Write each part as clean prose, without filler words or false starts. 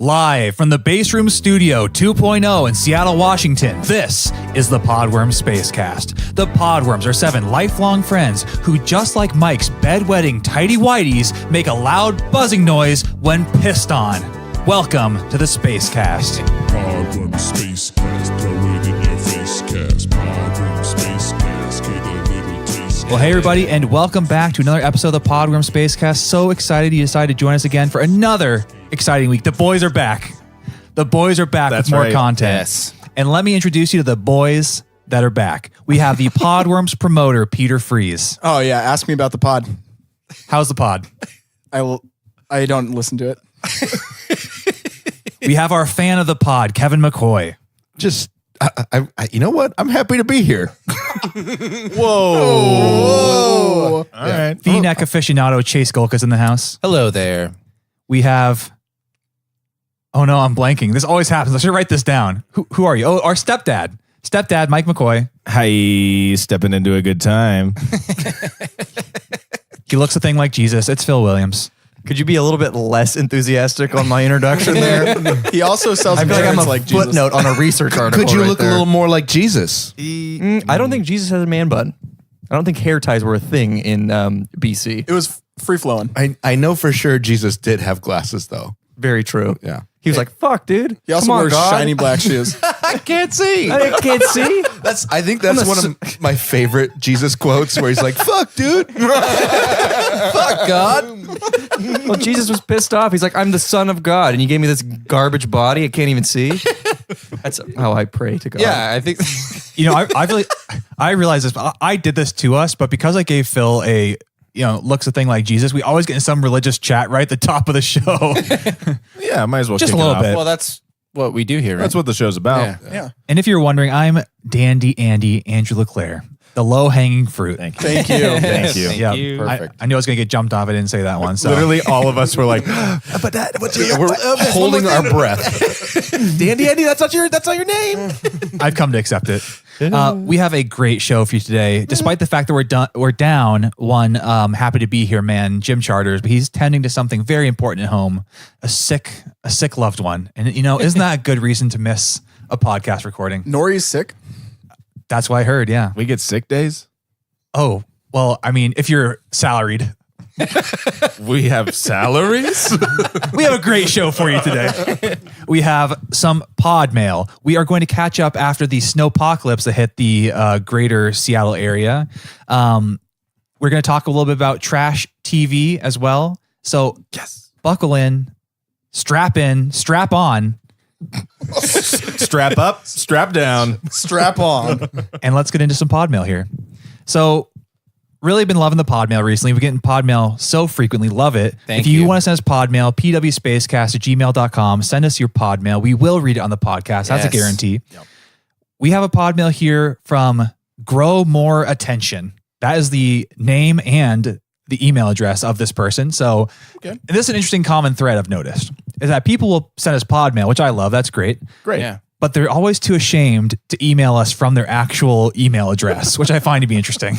Live from the Base Room Studio 2.0 in Seattle, Washington, this is the Podworms Spacecast. The Podworms are 7 lifelong friends who, just like Mike's bedwetting tighty-whities, make a loud buzzing noise when pissed on. Welcome to the Spacecast. Podworms Spacecast, blow it in your face cast. Podworms Spacecast, get a little taste. Well, hey everybody, and welcome back to another episode of the Podworms Spacecast. So excited you decided to join us again for another exciting week. The boys are back. The boys are back with more content. Yes. And let me introduce you to the boys that are back. We have the Podworms promoter, Peter Freeze. Oh yeah, ask me about the pod. How's the pod? I don't listen to it. We have our fan of the pod, Kevin McCoy. Just, you know what? I'm happy to be here. Whoa. All right. V-neck aficionado, Chase Golka's in the house. Hello there. We have... Oh no, I'm blanking. This always happens. I should write this down. Who are you? Oh, our stepdad. Stepdad, Mike McCoy. Hi, stepping into a good time. He looks a thing like Jesus. It's Phil Williams. Could you be a little bit less enthusiastic on my introduction there? He also sells I feel like I'm insurance a like Jesus. footnote on a research article. Could you right look there. a little more like Jesus? I don't think Jesus has a man bun. I don't think hair ties were a thing in BC. It was free flowing. I know for sure Jesus did have glasses, though. Very true. Yeah. He was like, "Fuck, dude." He also Come on, wears God. shiny black shoes. I can't see. I can't see. I think that's one of my favorite Jesus quotes where he's like, "Fuck, dude." Fuck, God. Well, Jesus was pissed off. He's like, "I'm the Son of God, and you gave me this garbage body. I can't even see." That's how I pray to God. Yeah, I think. You know, I realize this. I did this to us, but because I gave Phil a, looks a thing like Jesus, we always get in some religious chat right at the top of the show. Yeah, might as well Just kick a little it off. bit. Well, that's what we do here, right? That's what the show's about. Yeah. And if you're wondering, I'm Dandy Andy Andrew LeClaire, the low-hanging fruit. Thank you. Thank you. Thank you. Yeah, you. Perfect. I knew I was going to get jumped off. I didn't say that one. So Literally, all of us were like, "But that, we're holding our breath." Dandy, that's not your name. I've come to accept it. We have a great show for you today, despite the fact that we're down one happy to be here man, Jim Charters, but he's tending to something very important at home, a sick loved one. And isn't that a good reason to miss a podcast recording? Nori's sick. That's what I heard, yeah. We get sick days. Oh, well, I mean, if you're salaried. We have salaries. We have a great show for you today. We have some pod mail. We are going to catch up after the Snowpocalypse that hit the greater Seattle area. We're going to talk a little bit about trash TV as well. So buckle in, strap on. Strap up, strap down. Strap on. And let's get into some pod mail here. So really been loving the pod mail recently. We're getting pod mail so frequently. Love it. Thank if you you. want to send us pod mail, pwspacecast@gmail.com. Send us your pod mail. We will read it on the podcast. That's a Yes. guarantee. Yep. We have a pod mail here from Grow More Attention. That is the name and the email address of this person. So and this is an interesting common thread I've noticed, is that people will send us pod mail, which I love. That's great. Great. Yeah. But they're always too ashamed to email us from their actual email address, which I find to be interesting.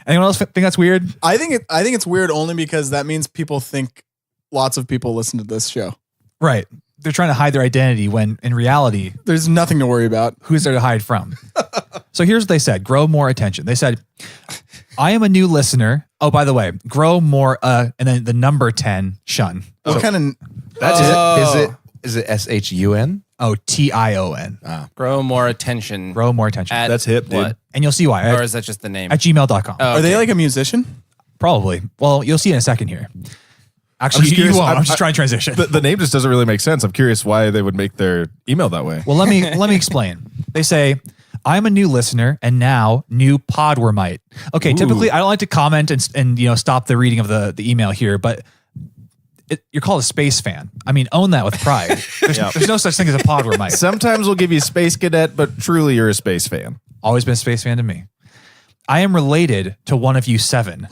Anyone else think that's weird? I think it's weird only because that means people think lots of people listen to this show. Right. They're trying to hide their identity when in reality, There's nothing to worry about. who's there to hide from? So here's what they said. Grow more attention. They said, I am a new listener. Oh, by the way, grow more, and then the number 10, shun. What kind of... That's Is it SHUN? Oh, TION. Grow more attention. Grow more attention. At That's hip, dude. what? And you'll see why. Or is that just the name? At gmail.com. Oh, Are they okay. like a musician? Probably. Well, you'll see in a second here. Actually, you won't. I'm just trying to transition. The name just doesn't really make sense. I'm curious why they would make their email that way. Well, let me explain. They say, I'm a new listener and now new Podwormite. Okay, typically I don't like to comment and stop the reading of the email here, but you're called a space fan. I mean, own that with pride. There's no such thing as a Podwormite. Sometimes we'll give you Space Cadet, but truly you're a space fan. Always been a space fan to me. I am related to one of you 7.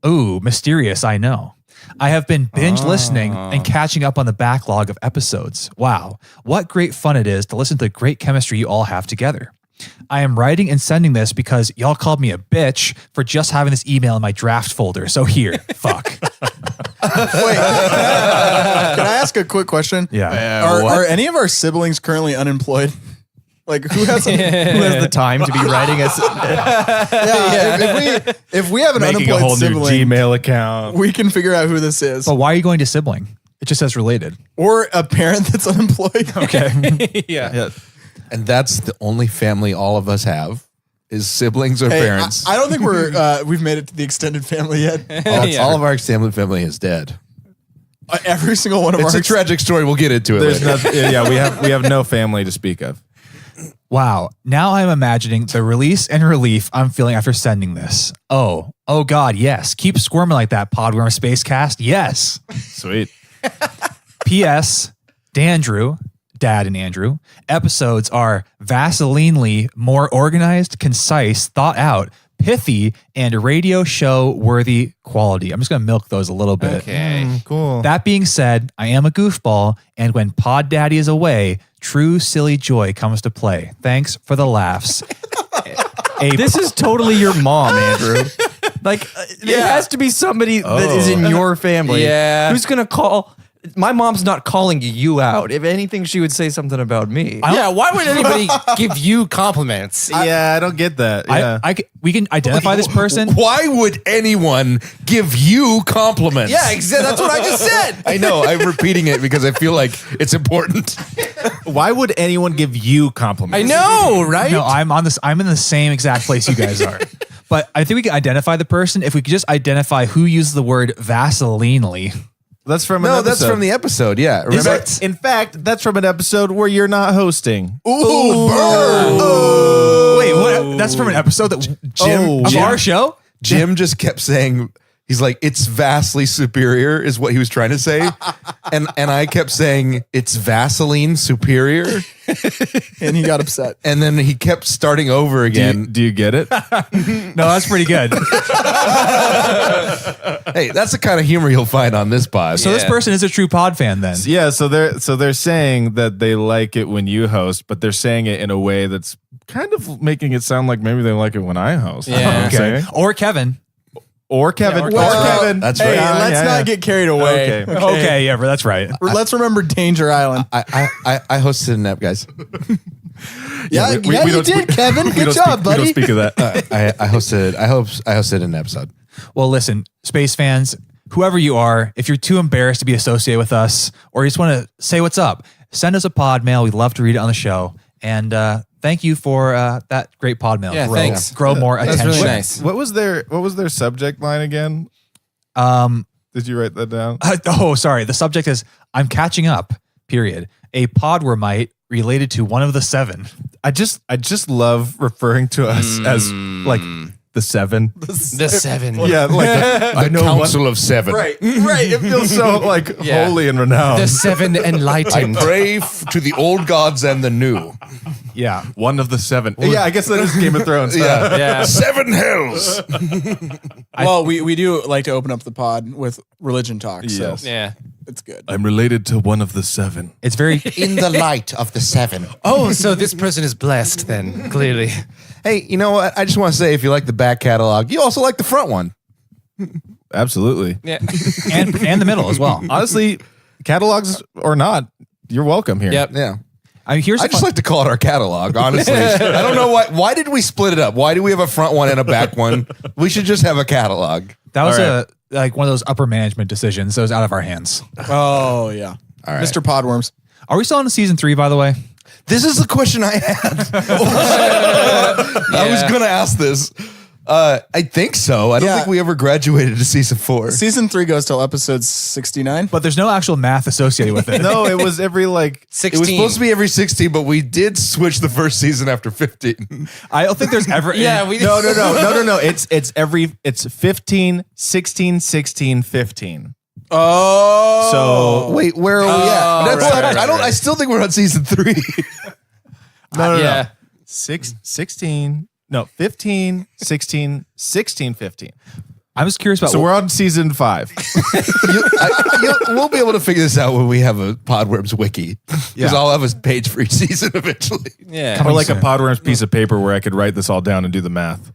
Ooh, mysterious, I know. I have been binge listening and catching up on the backlog of episodes. Wow, what great fun it is to listen to the great chemistry you all have together. I am writing and sending this because y'all called me a bitch for just having this email in my draft folder. So here, fuck. Wait, can I ask a quick question? Yeah. Are any of our siblings currently unemployed? Like who has the time to be writing us? if we have an Making a unemployed whole new sibling, Gmail account. we can figure out who this is. But why are you going to sibling? It just says related. Or a parent that's unemployed. Okay. Yeah. And that's the only family all of us have is siblings or Hey, parents. I don't think we've made it to the extended family yet. all of our extended family is dead. Every single one of It's our a tragic story. We'll get into it There's later. nothing. We have no family to speak of. Wow. Now I'm imagining the release and relief I'm feeling after sending this. Oh God, yes. Keep squirming like that, Podworm Spacecast. Yes. Sweet. P.S. Dad and Andrew, episodes are Vaselinely more organized, concise, thought out, pithy, and radio show worthy quality. I'm just going to milk those a little bit. Okay. Cool. That being said, I am a goofball, and when Pod Daddy is away, true silly joy comes to play. Thanks for the laughs. This is totally your mom, Andrew. Like, it has to be somebody that is in your family. Yeah. Who's going to call? My mom's not calling you out. If anything, she would say something about me. Yeah, why would anybody give you compliments? Yeah, I don't get that. Yeah. We can identify this person. Why would anyone give you compliments? Yeah, exactly. That's what I just said. I know. I'm repeating it because I feel like it's important. Why would anyone give you compliments? I know, right? No, I'm in the same exact place you guys are. But I think we can identify the person if we could just identify who used the word Vaselinely. That's from an No, episode. that's from the episode. Yeah. In Remember? fact, in fact, that's from an episode where you're not hosting. Ooh, burn. Wait, what? That's from an episode that Jim- of Jim- our show? Jim just kept saying, he's like, it's vastly superior is what he was trying to say. and I kept saying, it's Vaseline superior. and he got upset. And then he kept starting over again. Do you get it? No, that's pretty good. Hey, that's the kind of humor you'll find on this pod. So this person is a true pod fan then. Yeah, so they're saying that they like it when you host, but they're saying it in a way that's kind of making it sound like maybe they like it when I host. Yeah. Okay. Or Kevin. Or Kevin. Yeah, or Kevin. That's Hey, right. let's not get carried away. Okay. Okay, yeah, but that's right. Let's remember Danger Island. I hosted an app, guys. Yeah, we you don't did, speak- Kevin. We Good don't job, speak, buddy. We don't speak of that. I hosted an episode. Well, listen, space fans, whoever you are, if you're too embarrassed to be associated with us or you just want to say what's up, send us a pod mail. We'd love to read it on the show. And thank you for that great pod mail. Yeah, thanks. Grow more That's attention. really nice. What was their subject line again? Did you write that down? Sorry. The subject is I'm catching up, period. A podwormite related to one of the seven. I just love referring to us as like the seven. The seven. Yeah, like The Council of Seven. right. It feels so like Yeah. holy and renowned. The seven I enlightened. pray to the old gods and the new. Yeah. One of the seven. Yeah, I guess that is Game of Thrones. Yeah. Seven hells. Well, we do like to open up the pod with religion talk, Yes. so Yeah. it's good. I'm related to one of the seven. It's very In the light of the seven. Oh, so this person is blessed then, clearly. Hey, you know what? I just want to say, if you like the back catalog, you also like the front one. Absolutely. Yeah. and the middle as well. Honestly, catalogs or not, you're welcome here. Yep. Yeah. Here's I the just fun- like to call it our catalog, honestly. I don't know why. Why did we split it up? Why do we have a front one and a back one? We should just have a catalog. that was All right. one of those upper management decisions that was out of our hands. Oh yeah, All right. Mr. Podworms. Are we still on season 3, by the way? This is the question I had. I was going to ask this. I think so. I don't Yeah. think we ever graduated to season 4. Season 3 goes till episode 69. But there's no actual math associated with it. No, it was every like 16. It was supposed to be every 16, but we did switch the first season after 15. I don't think there's ever. Yeah, we No. It's 15, 16, 16, 15. Oh, So Wait, where are we at? That's right, not, right, I still think we're on season 3. no. Yeah. 16, no, 15, 16, 16, 15. I was curious about. So we're on season 5. We'll be able to figure this out when we have a Podworms wiki. Because I'll have a page for each season eventually. Yeah. Or like soon. a Podworms piece of paper where I could write this all down and do the math.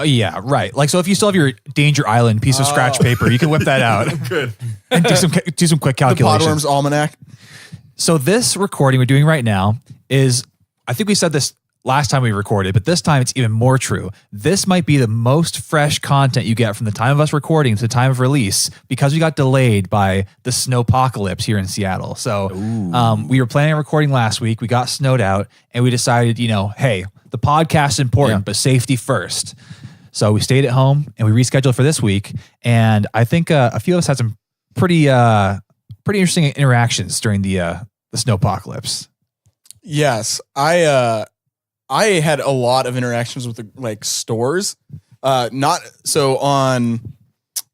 Yeah, right. Like, so if you still have your Danger Island piece of scratch paper, you can whip that out. Good. And do some quick The calculations. Podworms Almanac. So this recording we're doing right now is, I think we said this last time we recorded, but this time it's even more true. This might be the most fresh content you get from the time of us recording to the time of release because we got delayed by the snowpocalypse here in Seattle. So we were planning on recording last week. We got snowed out and we decided, hey, the podcast is important, but safety first. So we stayed at home and we rescheduled for this week. And I think a few of us had some pretty interesting interactions during the snowpocalypse. Yes, I had a lot of interactions with stores. Not so on.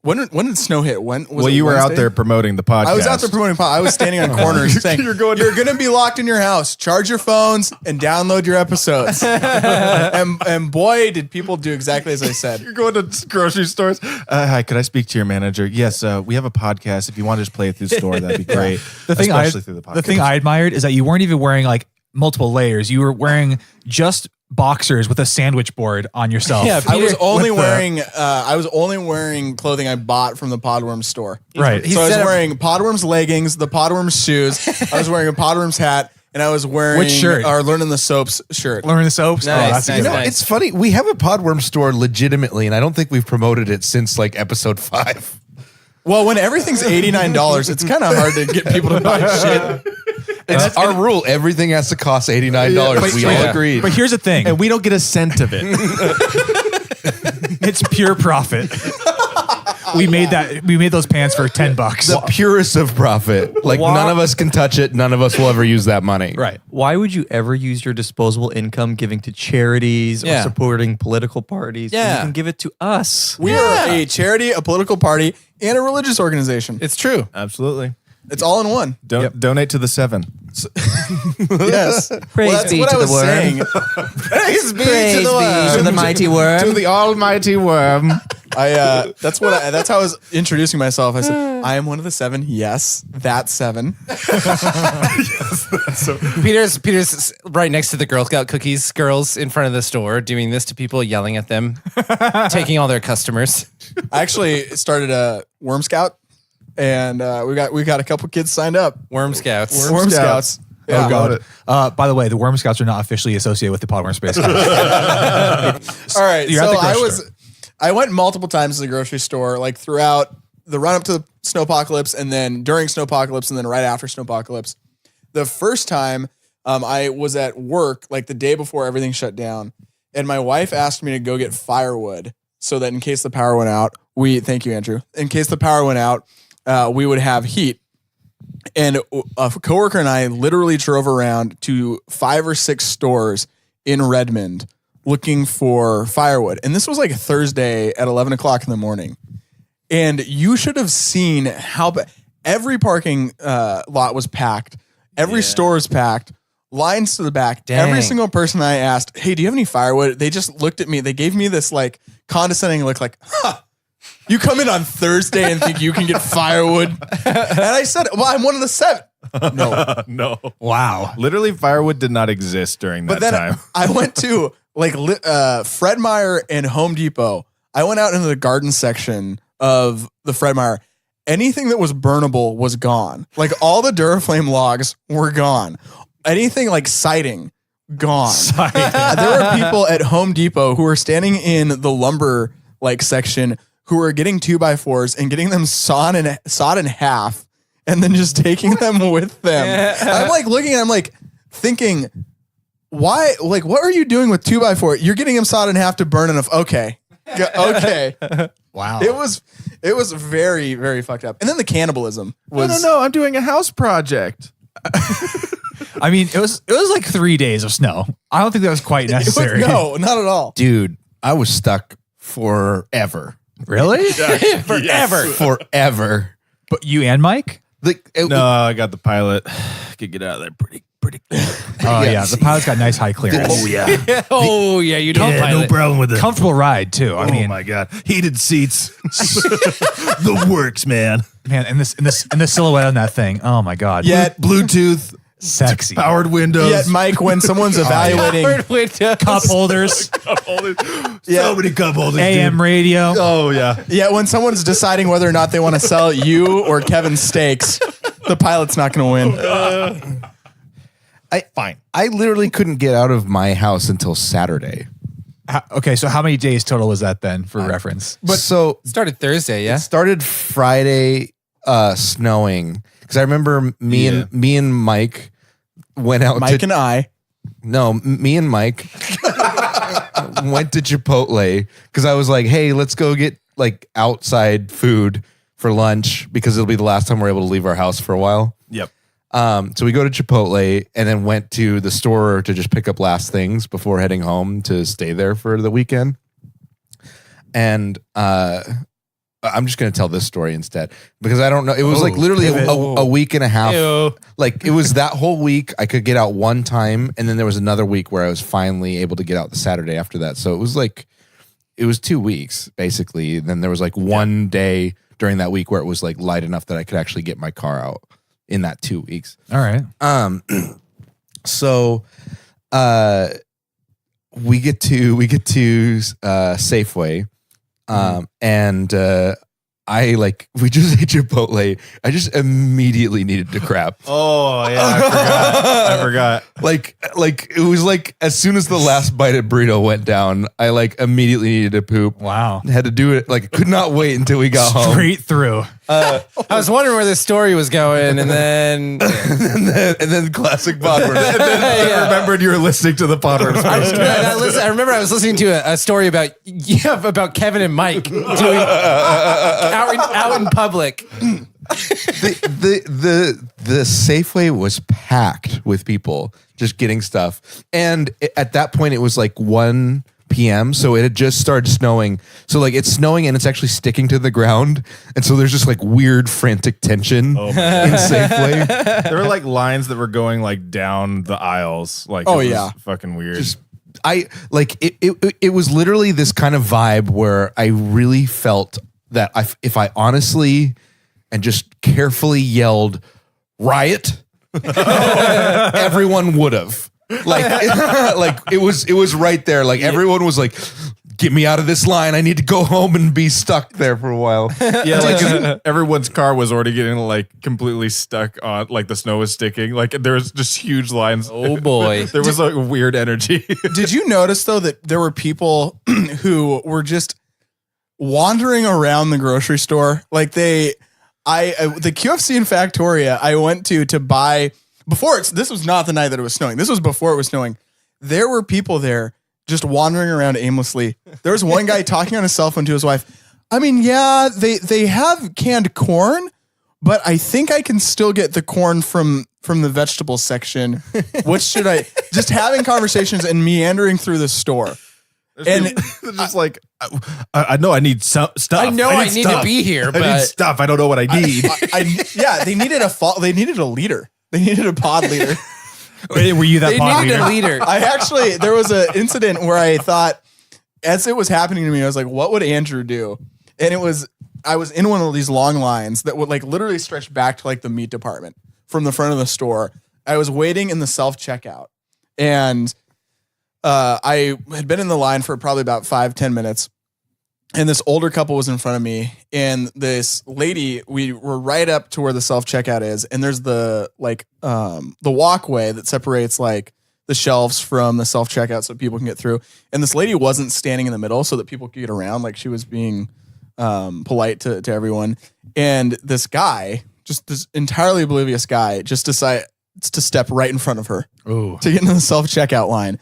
When did snow hit? When was it You were out Wednesday? there promoting the podcast. I was out there promoting. I was standing on corners saying, "You're going to be locked in your house. Charge your phones and download your episodes." and boy, did people do exactly as I said. You're going to grocery stores. Hi, could I speak to your manager? Yes, we have a podcast. If you want to just play it through the store, that'd be great. Especially through the podcast. The thing I admired is that you weren't even wearing like multiple layers. You were wearing just boxers with a sandwich board on yourself. Yeah, I was only with the- wearing clothing I bought from the Podworms store. Right. So I was said- wearing Podworms leggings, the Podworms shoes. I was wearing a Podworms hat, and I was wearing Which shirt? Our Learning the Soaps shirt. Learning the soaps. Nice, That's a nice, good one. nice. It's funny. We have a Podworm store legitimately, and I don't think we've promoted it since like episode 5. Well, when everything's $89, it's kind of hard to get people to buy shit. It's our rule. Everything has to cost $89. We all agreed. But here's the thing. And we don't get a cent of it. It's pure profit. We made those pants for $10. The purest of profit. Like none of us can touch it. None of us will ever use that money. Right. Why would you ever use your disposable income giving to charities or Yeah. supporting political parties? when Yeah. You can give it to us. We are a charity, a political party, and a religious organization. It's true. Absolutely. It's all in one. Donate to the 7. Yes. Praise that's be what to I the was worm. saying. Praise be Praise be to the mighty worm. To the almighty worm. That's how I was introducing myself. I said, I am one of the 7. Yes, that 7. Peter's right next to the Girl Scout cookies girls in front of the store doing this to people, yelling at them, taking all their customers. I actually started a Worm Scout, and we got a couple kids signed up. Worm Scouts. Worm Scouts. Yeah. Oh God. By the way, the Worm Scouts are not officially associated with the Podworm Space. All right. You're at So the grocery I went multiple times to the grocery store, like throughout the run up to Snowpocalypse, and then during Snowpocalypse, and then right after Snowpocalypse. The first time I was at work, like the day before everything shut down, and my wife asked me to go get firewood so that in case the power went out, thank you, Andrew. In case the power went out, we would have heat. And a coworker and I literally drove around to 5 or 6 stores in Redmond looking for firewood. And this was like a Thursday at 11 o'clock in the morning. And you should have seen how every parking lot was packed. Every store was packed. Lines to the back. Dang. Every single person I asked, hey, do you have any firewood? They just looked at me. They gave me this like condescending look like, huh. You come in on Thursday and think you can get firewood? And I said, well, I'm one of the 7. No. No. Wow. Literally, firewood did not exist during that But then time. I went to Fred Meyer and Home Depot. I went out into the garden section of the Fred Meyer. Anything that was burnable was gone. Like all the Duraflame logs were gone. Anything like siding, gone. There were people at Home Depot who were standing in the lumber section who were getting 2x4s and getting them sawed in half and then just taking them with them. I'm looking at them thinking, why? What are you doing with 2x4? You're getting them sawed in half to burn enough. Okay. Okay. Wow. It was very, very fucked up. And then the cannibalism was. No, I'm doing a house project. I mean, it was like 3 days of snow. I don't think that was quite necessary. No, not at all. Dude, I was stuck forever. Really? Forever. But you and Mike? Like, No, I got the pilot. Could get out of there pretty pretty. Oh yeah, the pilot's got nice high clearance. Oh yeah. Oh yeah, you don't Yeah, pilot. no problem with it. Comfortable ride too. I Oh mean, my god, heated seats, the works, man. man, and the silhouette on that thing. Oh my god. Yet, Bluetooth, Sexy. powered windows. yet, Mike, when someone's evaluating, Powered windows. Cup holders, So many cup holders. AM dude. radio. Oh yeah. yeah, when someone's deciding whether or not they want to sell you or Kevin steaks, the pilot's not going to win. I literally couldn't get out of my house until Saturday. Okay, so how many days total was that then, for reference? But so Started Thursday, yeah. it started Friday snowing because I remember me and Mike went out. Mike and I. Me and Mike went to Chipotle because I was like, hey, let's go get like outside food for lunch because it'll be the last time we're able to leave our house for a while. Yep. So we go to Chipotle and then went to the store to just pick up last things before heading home to stay there for the weekend. And I'm just going to tell this story instead because I don't know. It was like literally a week and a half. Ew. Like it was that whole week I could get out one time. And then there was another week where I was finally able to get out the Saturday after that. So it was 2 weeks basically. Then there was like one day during that week where it was like light enough that I could actually get my car out in that 2 weeks. All right. So we get to Safeway. And we just ate Chipotle. I just immediately needed to crap. Oh yeah, I forgot. Like it was like as soon as the last bite of burrito went down, I like immediately needed to poop. Wow. Had to do it. Like could not wait until we got home. Straight through. I was wondering where this story was going, and then and then classic Podworms. I remembered you were listening to the Podworms. I remember I was listening to a story about Kevin and Mike doing out in public. The Safeway was packed with people just getting stuff. And at that point it was like 1 p.m. So it had just started snowing. So like it's snowing and it's actually sticking to the ground. And so there's just like weird frantic tension in Safeway. There were like lines that were going like down the aisles. Like, Oh, it was yeah. fucking weird. It was literally this kind of vibe where I really felt that if I honestly and just carefully yelled riot, everyone would have. Like it was right there. Like everyone was like, get me out of this line. I need to go home and be stuck there for a while. Yeah, like everyone's car was already getting like completely stuck on, like the snow was sticking. Like there was just huge lines. Oh boy. There was like weird energy. Did you notice though that there were people who were just wandering around the grocery store? Like the QFC in Factoria I went to buy this was not the night that it was snowing. This was before it was snowing. There were people there just wandering around aimlessly. There was one guy talking on his cell phone to his wife. I mean, yeah, they have canned corn, but I think I can still get the corn from the vegetable section. What should I? Just having conversations and meandering through the store. And just like, I know I need stuff. I know I need to stuff. be here, I need but stuff. I don't know what I need. They needed a leader. They needed a pod leader. Were you that they pod needed leader? a leader. There was an incident where I thought, as it was happening to me, I was like, what would Andrew do? And I was in one of these long lines that would like literally stretch back to like the meat department from the front of the store. I was waiting in the self-checkout and I had been in the line for probably about 5-10 minutes. And this older couple was in front of me, and this lady, we were right up to where the self-checkout is. And there's the walkway that separates like the shelves from the self-checkout so people can get through. And this lady wasn't standing in the middle so that people could get around. Like she was being polite to everyone. And this guy, just this entirely oblivious guy, just decided to step right in front of her to get into the self-checkout line.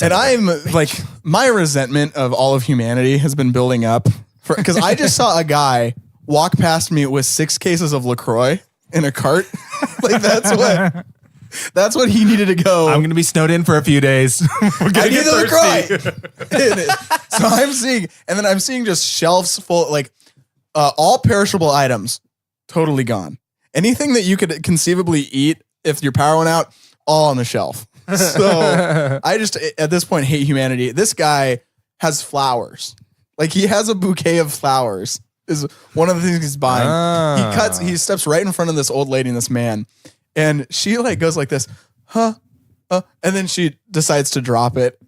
And I'm like, my resentment of all of humanity has been building up because I just saw a guy walk past me with 6 cases of LaCroix in a cart. Like that's what he needed to go. I'm going to be snowed in for a few days. We're I going to need get the thirsty. LaCroix. So I'm seeing just shelves full, like all perishable items totally gone. Anything that you could conceivably eat if your power went out all on the shelf. So I just, at this point, hate humanity. This guy has flowers. Like, he has a bouquet of flowers is one of the things he's buying. He steps right in front of this old lady and this man. And she like goes like this, huh? And then she decides to drop it.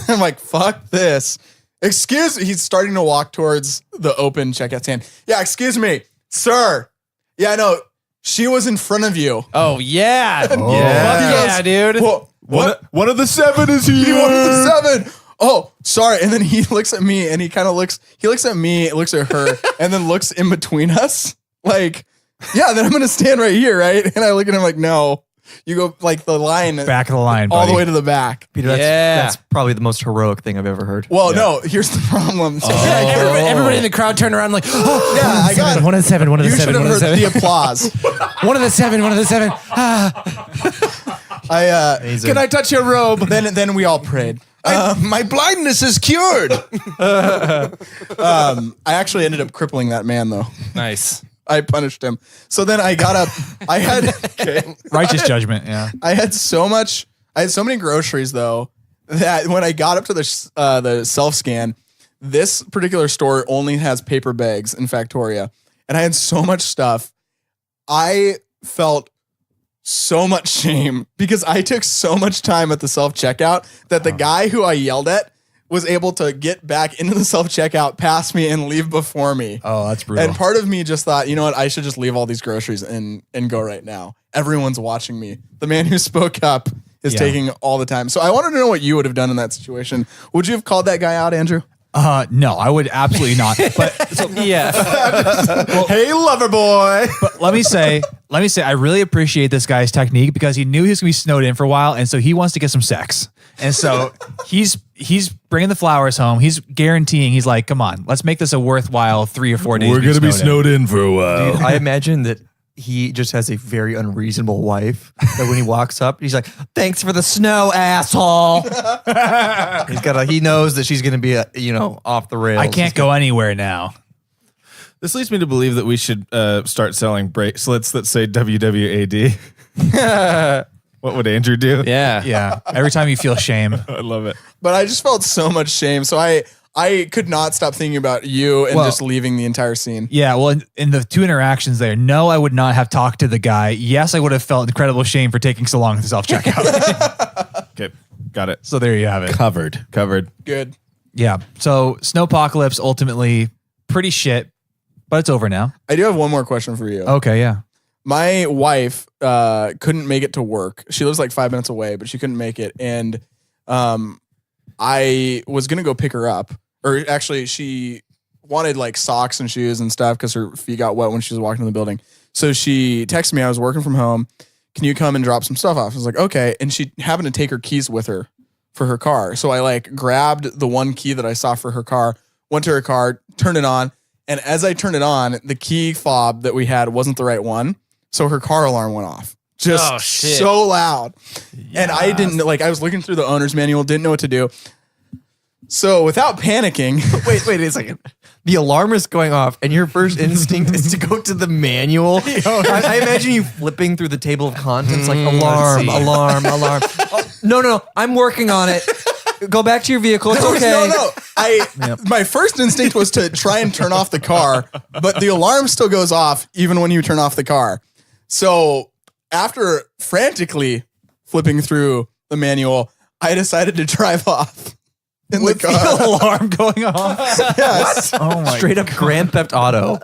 I'm like, fuck this. Excuse me. He's starting to walk towards the open checkout stand. Yeah, excuse me, sir. Yeah, no, she was in front of you. Oh, yeah. Yeah, dude. What? One of the 7 is He here. wanted the 7. Oh, sorry. And then he looks at me and he looks at me, looks at her, and then looks in between us. Like, yeah, then I'm going to stand right here, right? And I look at him like, no. You go like the line. Back of the line, all buddy. the way to the back. Peter, that's probably the most heroic thing I've ever heard. Well, no, here's the problem. So Everybody in the crowd turned around like, oh, yeah, I got one of the 7, one of the you 7, should one have of the heard 7. the applause. One of the 7, one of the 7. Can I touch your robe? Then we all prayed. My blindness is cured. I actually ended up crippling that man though. Nice. I punished him. So then I got up. I had Righteous judgment. Yeah. I had so many groceries though that when I got up to the self scan, this particular store only has paper bags in Factoria, and I had so much stuff. I felt so much shame because I took so much time at the self checkout that the guy who I yelled at was able to get back into the self checkout, pass me, and leave before me. Oh, that's brutal. And part of me just thought, you know what, I should just leave all these groceries and go right now. Everyone's watching me. The man who spoke up is taking all the time. So I wanted to know what you would have done in that situation. Would you have called that guy out, Andrew? No, I would absolutely not. But Hey, lover boy. But let me say, I really appreciate this guy's technique because he knew he was going to be snowed in for a while, and so he wants to get some sex. And so he's bringing the flowers home. He's guaranteeing. He's like, come on, let's make this a worthwhile 3 or 4 days. We're going to be snowed in for a while. Dude, I imagine that he just has a very unreasonable wife that when he walks up, he's like, thanks for the snow, asshole. He knows that she's going to be, off the rails. I can't go anywhere now. This leads me to believe that we should start selling bracelets that say WWAD. What would Andrew do? Yeah. Yeah. Every time you feel shame. I love it. But I just felt so much shame. So I could not stop thinking about you and just leaving the entire scene. Yeah. Well, in the 2 interactions there, no, I would not have talked to the guy. Yes, I would have felt incredible shame for taking so long at the self-checkout. Okay, got it. So there you have it. Covered. Good. Yeah. So Snowpocalypse ultimately pretty shit, but it's over now. I do have one more question for you. Okay. Yeah. My wife couldn't make it to work. She lives like 5 minutes away, but she couldn't make it. And I was going to go pick her up. Or actually, she wanted like socks and shoes and stuff because her feet got wet when she was walking in the building. So she texted me. I was working from home. Can you come and drop some stuff off? I was like, okay. And she happened to take her keys with her for her car. So I like grabbed the one key that I saw for her car, went to her car, turned it on. And as I turned it on, the key fob that we had wasn't the right one. So her car alarm went off. Just so loud. And I didn't I was looking through the owner's manual, didn't know what to do. So without panicking, Wait a second. The alarm is going off, and your first instinct is to go to the manual. I imagine you flipping through the table of contents like alarm. Oh, no. I'm working on it. Go back to your vehicle. It's okay. No. My first instinct was to try and turn off the car, but the alarm still goes off even when you turn off the car. So after frantically flipping through the manual, I decided to drive off in the car. The alarm going off. Yes. Oh my. Straight up Grand Theft Auto.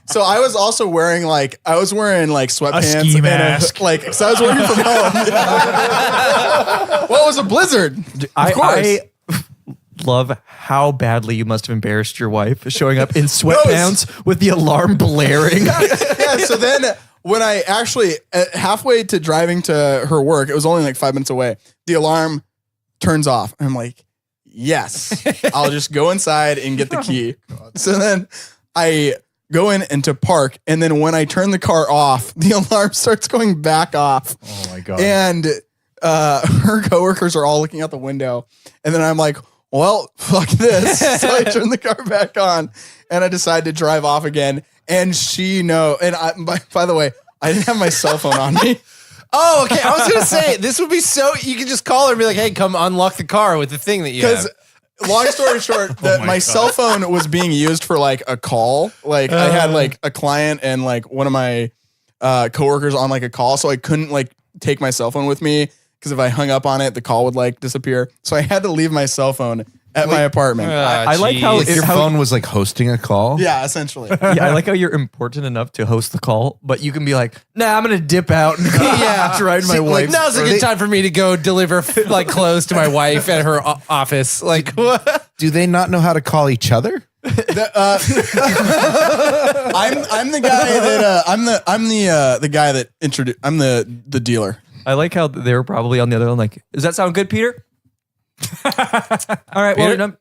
So I was also wearing sweatpants, ski and mask. because I was working from home. Well, it was a blizzard. Of course. I love how badly you must have embarrassed your wife showing up in sweatpants with the alarm blaring. Yeah. So then when I actually halfway to driving to her work, it was only like 5 minutes away. The alarm turns off. And I'm like, yes, I'll just go inside and get the key. So then I go in and to park. And then when I turn the car off, the alarm starts going back off. Oh my God. And her coworkers are all looking out the window. And then I'm like, well, fuck this. So I turn the car back on and I decide to drive off again. And by the way, I didn't have my cell phone on me. Oh, okay. I was gonna say this would be so. You could just call her and be like, "Hey, come unlock the car with the thing that you have." Because long story short, my cell phone was being used for like a call. Like I had like a client and like one of my coworkers on like a call, so I couldn't like take my cell phone with me because if I hung up on it, the call would like disappear. So I had to leave my cell phone at my apartment. I like how Like your phone was like hosting a call. Yeah, essentially. Yeah, I like how you're important enough to host the call, but you can be like, nah, I'm gonna dip out and go ride my wife. Now's a good time for me to go deliver like clothes to my wife at her office. Like, what? Do they not know how to call each other? I'm the guy that I'm the guy that introduced. I'm the dealer. I like how they were probably on the other one. Like, does that sound good, Peter? All right. Well,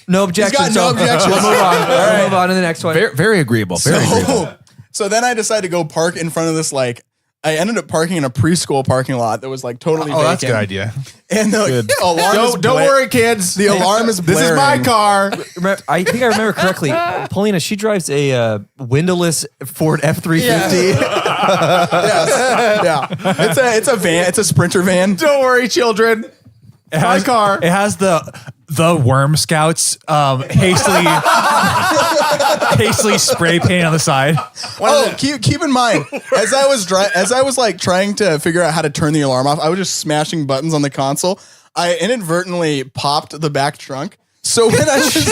no objections. no objections. We'll move on. We'll move on to the next one. Very agreeable. Very agreeable. So then I decided to go park in front of this like. I ended up parking in a preschool parking lot that was like totally vacant. that's a good idea. And the alarm is Don't worry, kids. The alarm is blaring. This is my car. I think I remember correctly. Paulina, she drives a windowless Ford F-350. Yes. Yeah. It's a van. It's a Sprinter van. Don't worry, children. My car. It has the Worm Scouts hastily spray paint on the side. Keep in mind, as I was like trying to figure out how to turn the alarm off, I was just smashing buttons on the console. I inadvertently popped the back trunk. So when I was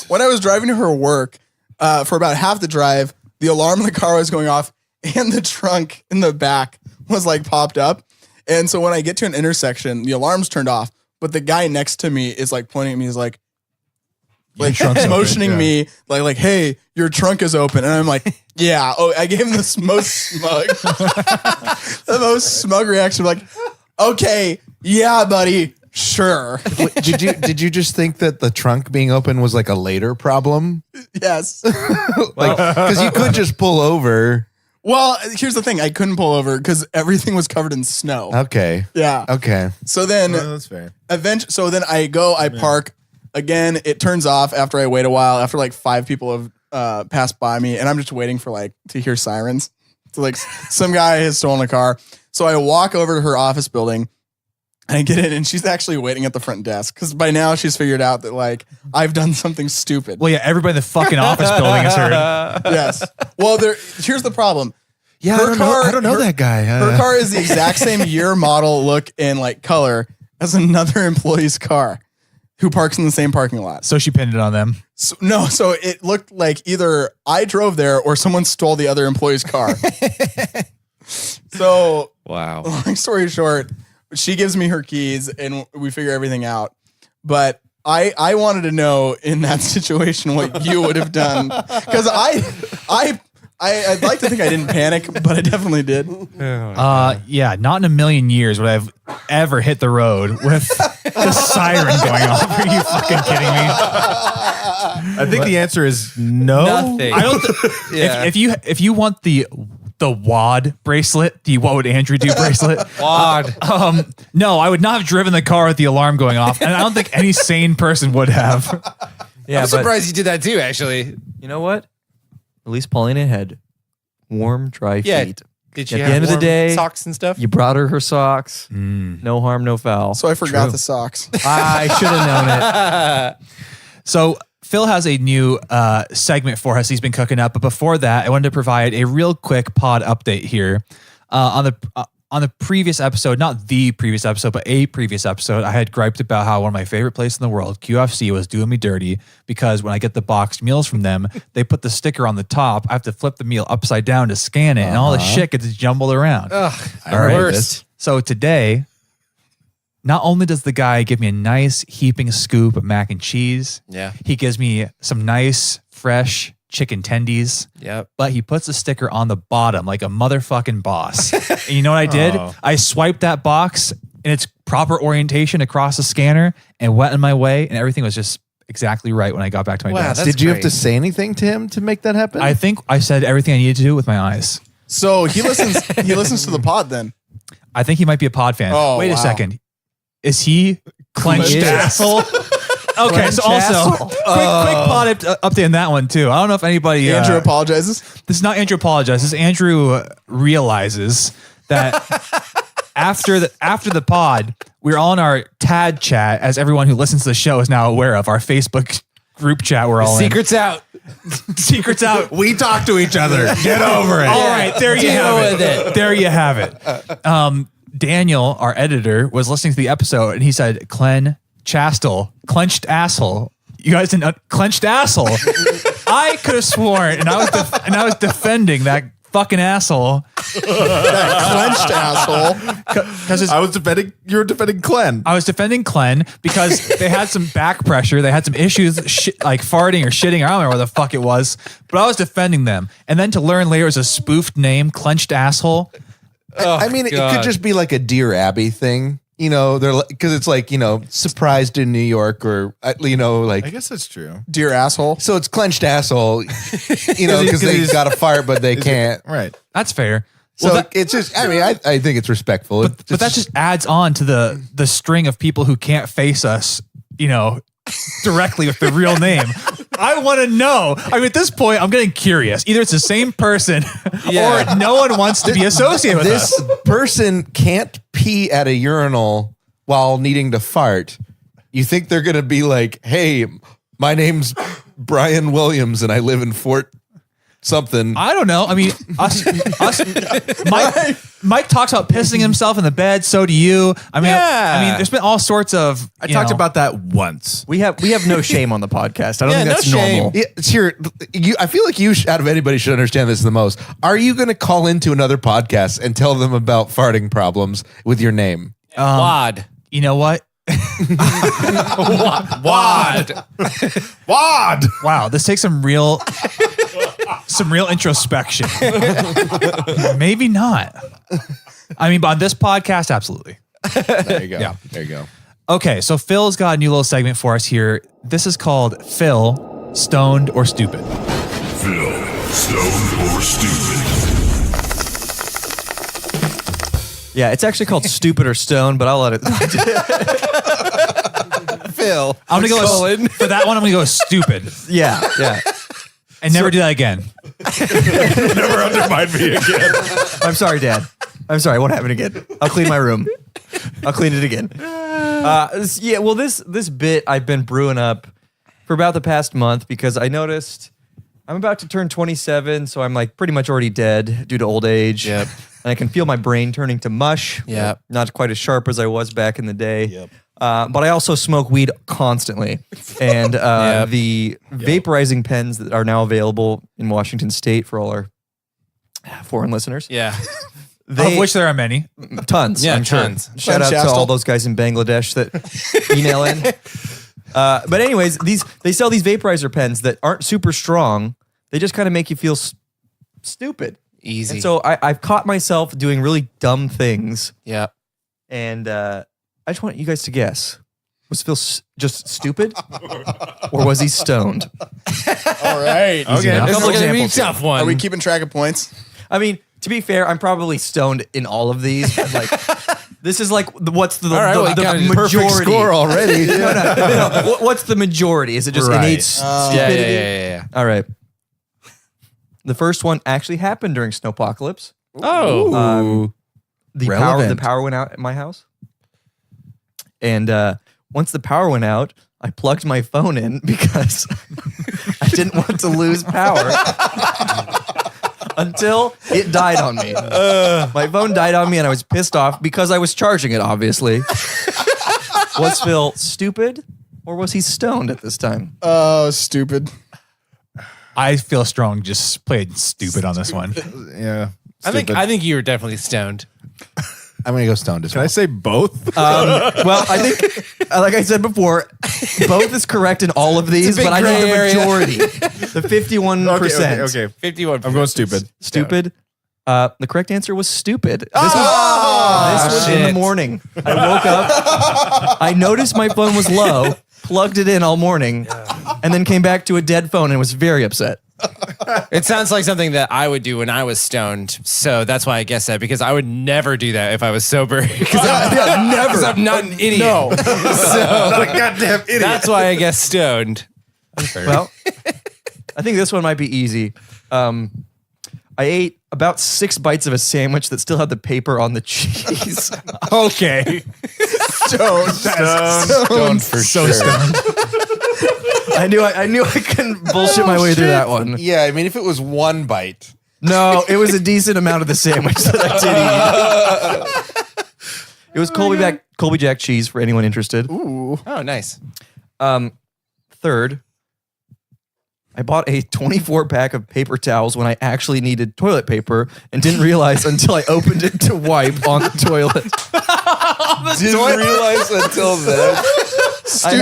when I was driving to her work for about half the drive, the alarm in the car was going off and the trunk in the back was like popped up. And so when I get to an intersection, the alarm's turned off, but the guy next to me is like pointing at me. He's like motioning me like, hey, your trunk is open. And I'm like, yeah. Oh, I gave him the most smug reaction. Like, okay, yeah, buddy. Sure. Did you just think that the trunk being open was like a later problem? Yes. Like, because you could just pull over. Well, here's the thing. I couldn't pull over because everything was covered in snow. Okay. Yeah. Okay. So then, That's fair. So then I park again. It turns off after I wait a while. After like 5 people have passed by me, and I'm just waiting for like to hear sirens. So like some guy has stolen a car. So I walk over to her office building. And I get in, and she's actually waiting at the front desk because by now she's figured out that like I've done something stupid. Well, yeah, everybody in the fucking office building has heard. Yes. Well, here's the problem. Yeah, I don't know that guy. Her car is the exact same year, model, look, and like color as another employee's car who parks in the same parking lot. So she pinned it on them. So it looked like either I drove there or someone stole the other employee's car. So, wow. Long story short, she gives me her keys and we figure everything out. But I wanted to know in that situation what you would have done. Because I'd like to think I didn't panic, but I definitely did. Yeah, not in a million years would I have ever hit the road with the siren going off. Are you fucking kidding me? I think the answer is no. Nothing. I don't. If you want the WAD bracelet, the What Would Andrew Do bracelet. WAD. No, I would not have driven the car with the alarm going off, and I don't think any sane person would have. Yeah, I'm surprised you did that too, actually. You know what? At least Paulina had warm, dry feet. Did you At have the end of the warm day, socks and stuff? You brought her socks. No harm, no foul. So I forgot the socks. I should have known it. So Phil has a new segment for us he's been cooking up. But before that, I wanted to provide a real quick pod update here. On the previous episode, not the previous episode, but a previous episode, I had griped about how one of my favorite places in the world, QFC, was doing me dirty because when I get the boxed meals from them, they put the sticker on the top. I have to flip the meal upside down to scan it, and all the shit gets jumbled around. Ugh, All right, worst. So today, not only does the guy give me a nice heaping scoop of mac and cheese, Yeah. he gives me some nice, fresh chicken tendies, Yep. but he puts a sticker on the bottom like a motherfucking boss. And you know what I did? I swiped that box in its proper orientation across the scanner and went in my way, and everything was just exactly right when I got back to my Wow, desk. that's Did you have great. to say anything to him to make that happen? I think I said everything I needed to do with my eyes. So he listens to the pod then. I think he might be a pod fan. Oh, Wait a wow. second. Is he clenched He is. asshole? Okay, so also quick pod update on that one too. I don't know if anybody Andrew apologizes. This is not Andrew apologizes. Andrew realizes that after the pod, we're all in our TAD chat, as everyone who listens to the show is now aware of, our Facebook group chat. We're all Secrets out. Secrets out. We talk to each other. Get over it. All right, there you have it. There you have it. Daniel, our editor, was listening to the episode and he said, "Clen Chastel, clenched asshole." You guys didn't clenched asshole. I could have sworn, and I was defending that fucking asshole. Clenched asshole. Because I was defending. You were defending Clen. I was defending Clen because they had some back pressure. They had some issues like farting or shitting. I don't remember what the fuck it was, but I was defending them. And then to learn later it was a spoofed name, clenched asshole. I mean, it could just be like a Dear Abby thing. You know, they're because it's like, you know, surprised in New York or, you know, like. I guess that's true. Dear asshole. So it's clenched asshole, you know, because they got to fart, but they can't. Right. That's fair. So it's just, I mean, I think it's respectful. But that just adds on to the string of people who can't face us, you know, directly with the real name. I want to know. I mean, at this point, I'm getting curious. Either it's the same person or no one wants to be associated with this us. person can't pee at a urinal while needing to fart. You think they're going to be like, "Hey, my name's Brian Williams and I live in Fort something." I don't know. I mean, Mike talks about pissing himself in the bed. So do you. I mean, there's been all sorts of. I talked about that once. We have no shame on the podcast. I don't think no that's shame. normal. Yeah, it's here. I feel like you, out of anybody, should understand this the most. Are you going to call into another podcast and tell them about farting problems with your name? Wad. You know what? Wad. Wad. Wow, this takes some real introspection. Maybe not. I mean, but on this podcast, absolutely. There you go. Yeah. There you go. Okay, so Phil's got a new little segment for us here. This is called Phil, Stoned or Stupid. Phil, stoned or stupid. Yeah, it's actually called Stupid or Stone, but I'll let it. Phil. I'm gonna go for that one. I'm gonna go stupid Yeah. and never do that again. Never undermine me again. I'm sorry, Dad. I'm sorry. It won't happen again. I'll clean my room. I'll clean it again. Well, this bit I've been brewing up for about the past month because I noticed I'm about to turn 27, so I'm like pretty much already dead due to old age. Yep. And I can feel my brain turning to mush. Yep. Not quite as sharp as I was back in the day. Yep. But I also smoke weed constantly. And the vaporizing pens that are now available in Washington State for all our foreign listeners. Yeah. Of which there are many. Tons. Yeah, I'm sure. tons. Shout out to all those guys in Bangladesh that email in. But anyways, they sell these vaporizer pens that aren't super strong. They just kind of make you feel stupid. Easy. And so I've caught myself doing really dumb things. Yeah. And I just want you guys to guess. Was Phil just stupid? Or was he stoned? All right. Okay. enough. This is Couple gonna be a examples tough one. Are we keeping track of points? I mean, to be fair, I'm probably stoned in all of these. But like, this is like, what's the right, well, you got a majority? Perfect score already. No. What's the majority? Is it just innate stupidity? Yeah. All right. The first one actually happened during Snowpocalypse. Oh. The Relevant. power went out at my house. And once the power went out, I plugged my phone in because I didn't want to lose power until it died on me. My phone died on me and I was pissed off because I was charging it, obviously. Was Phil stupid or was he stoned at this time? Oh, stupid. I feel strong. Just played stupid on this one. Yeah. I think you were definitely stoned. I'm going to go stoned as Can well. I say both? Well, I think, like I said before, both is correct in all of these, big but I know the gray area. majority, the 51%. Okay. 51. I'm going stupid. Stupid. The correct answer was stupid. This was in the shit. morning. I woke up. I noticed my phone was low, plugged it in all morning, and then came back to a dead phone and was very upset. It sounds like something that I would do when I was stoned. So that's why I guess that, because I would never do that if I was sober. Because I'm not an idiot. No. So goddamn idiot. That's why I guess stoned. Well, I think this one might be easy. I ate about 6 bites of a sandwich that still had the paper on the cheese. Okay. Stoned for sure. I knew I couldn't bullshit my way through that one. Yeah, I mean, if it was 1 bite. No, it was a decent amount of the sandwich that I did eat. It was Colby Jack cheese for anyone interested. Ooh. Oh, nice. Third, I bought a 24 pack of paper towels when I actually needed toilet paper and didn't realize until I opened it to wipe on the toilet. Didn't realize until then. I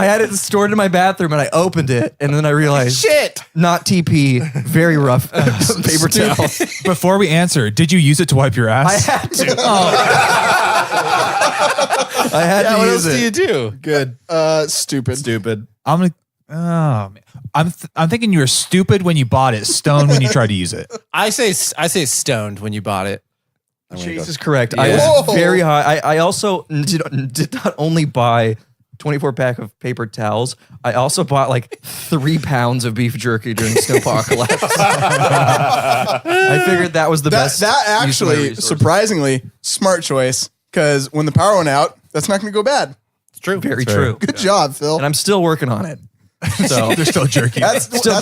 had it stored in my bathroom and I opened it and then I realized Shit. not TP, very rough paper towels. Before we answer, did you use it to wipe your I ass? had to. I had to What use else do you it. do? Good. Stupid. Stupid. I'm gonna. Oh, man. I'm thinking you were stupid when you bought it, stoned when you tried to use it. I say stoned when you bought it. Chase is correct. I Yeah. was very high. I also did not only buy 24 pack of paper towels. I also bought like 3 pounds of beef jerky during Snowpocalypse. I figured that was the best. That use of my actually, resources. surprisingly, smart choice. Because when the power went out, that's not going to go bad. It's true. Very true. Good job, Phil. And I'm still working on it. So They're still jerky. still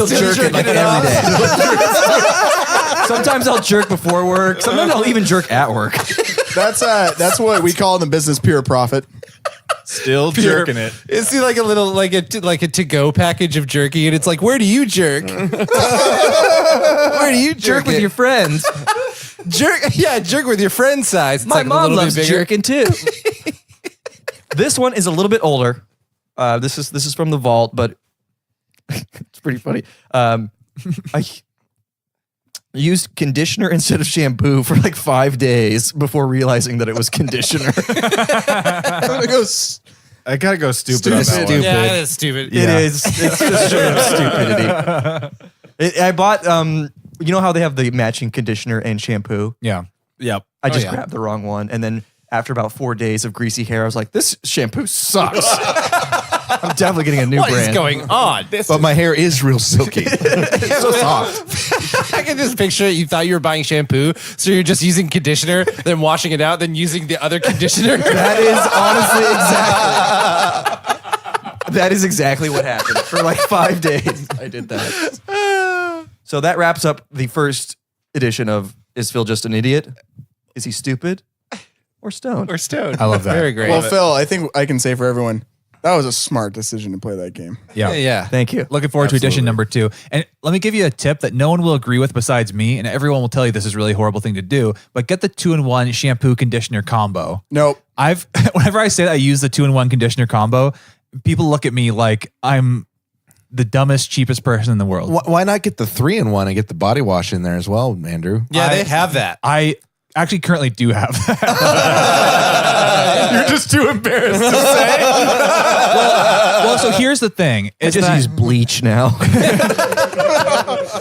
jerking like every day. Sometimes I'll jerk before work. Sometimes I'll even jerk at work. That's what we call in the business pure profit. Still jerking it. Is he like a little like a to-go package of jerky, and it's like, where do you jerk? Where do you jerk with your friends? Jerk with your friend size. It's My like a mom little loves bit bigger. jerking too. This one is a little bit older. This is from the vault, but it's pretty funny. I used conditioner instead of shampoo for like 5 days before realizing that it was conditioner. I gotta go stupid on that Stupid. one. Yeah, that is stupid. It is. It's just straight up stupidity. I bought. You know how they have the matching conditioner and shampoo? Yeah. Yep. I just yeah. grabbed the wrong one, and then after about 4 days of greasy hair, I was like, "This shampoo sucks." I'm definitely getting a new What brand. is going on? But my hair is real silky. It's so soft. I can just picture it. You thought you were buying shampoo, so you're just using conditioner, then washing it out, then using the other conditioner. That is exactly what happened. For like 5 days, I did that. So that wraps up the first edition of Is Phil Just an Idiot? Is he stupid? Or stoned? Or stoned. I love that. Very great. Well, Phil, I think I can say for everyone, that was a smart decision to play that game. Yeah. yeah. Thank you. Looking forward to edition number 2. And let me give you a tip that no one will agree with besides me, and everyone will tell you this is a really horrible thing to do, but get the 2-in-1 shampoo conditioner combo. Nope. Whenever I say that I use the 2-in-1 conditioner combo, people look at me like I'm the dumbest, cheapest person in the world. Why not get the 3-in-1 and get the body wash in there as well, Andrew? Yeah, they have that. I actually currently do have that. You're just too embarrassed to say. Well, so here's the thing. I just use bleach now.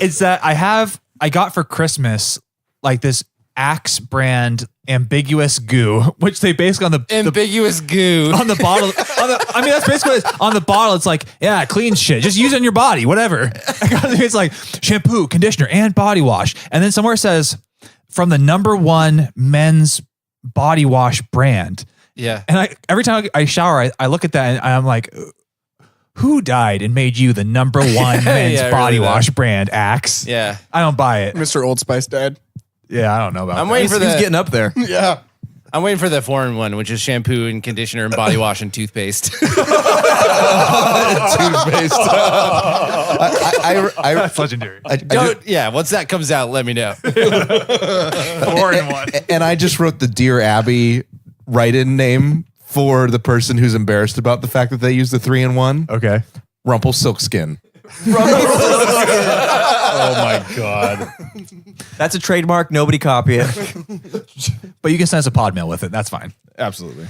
It's that I got for Christmas like this Axe brand ambiguous goo, which they basically on the Ambiguous goo. on the bottle. I mean, that's basically what it is. On the bottle. It's like, yeah, clean shit. Just use it on your body, whatever. It's like shampoo, conditioner, and body wash. And then somewhere it says from the #1 men's body wash brand. Yeah. And every time I shower, I look at that and I'm like, who died and made you the #1 men's Yeah, body really wash brand, Axe? Yeah. I don't buy it. Mr. Old Spice died. Yeah, I don't know about I'm that. waiting He's for the getting up there. Yeah. I'm waiting for the foreign one, which is shampoo and conditioner and body wash and toothpaste. Toothpaste. That's legendary. Once that comes out, let me know. 4-in-1. And I just wrote the Dear Abby write-in name for the person who's embarrassed about the fact that they use the 3-in-1. Okay. Rumpelstiltskin. Oh my god. That's a trademark. Nobody copy it. But you can send us a pod mail with it. That's fine. Absolutely.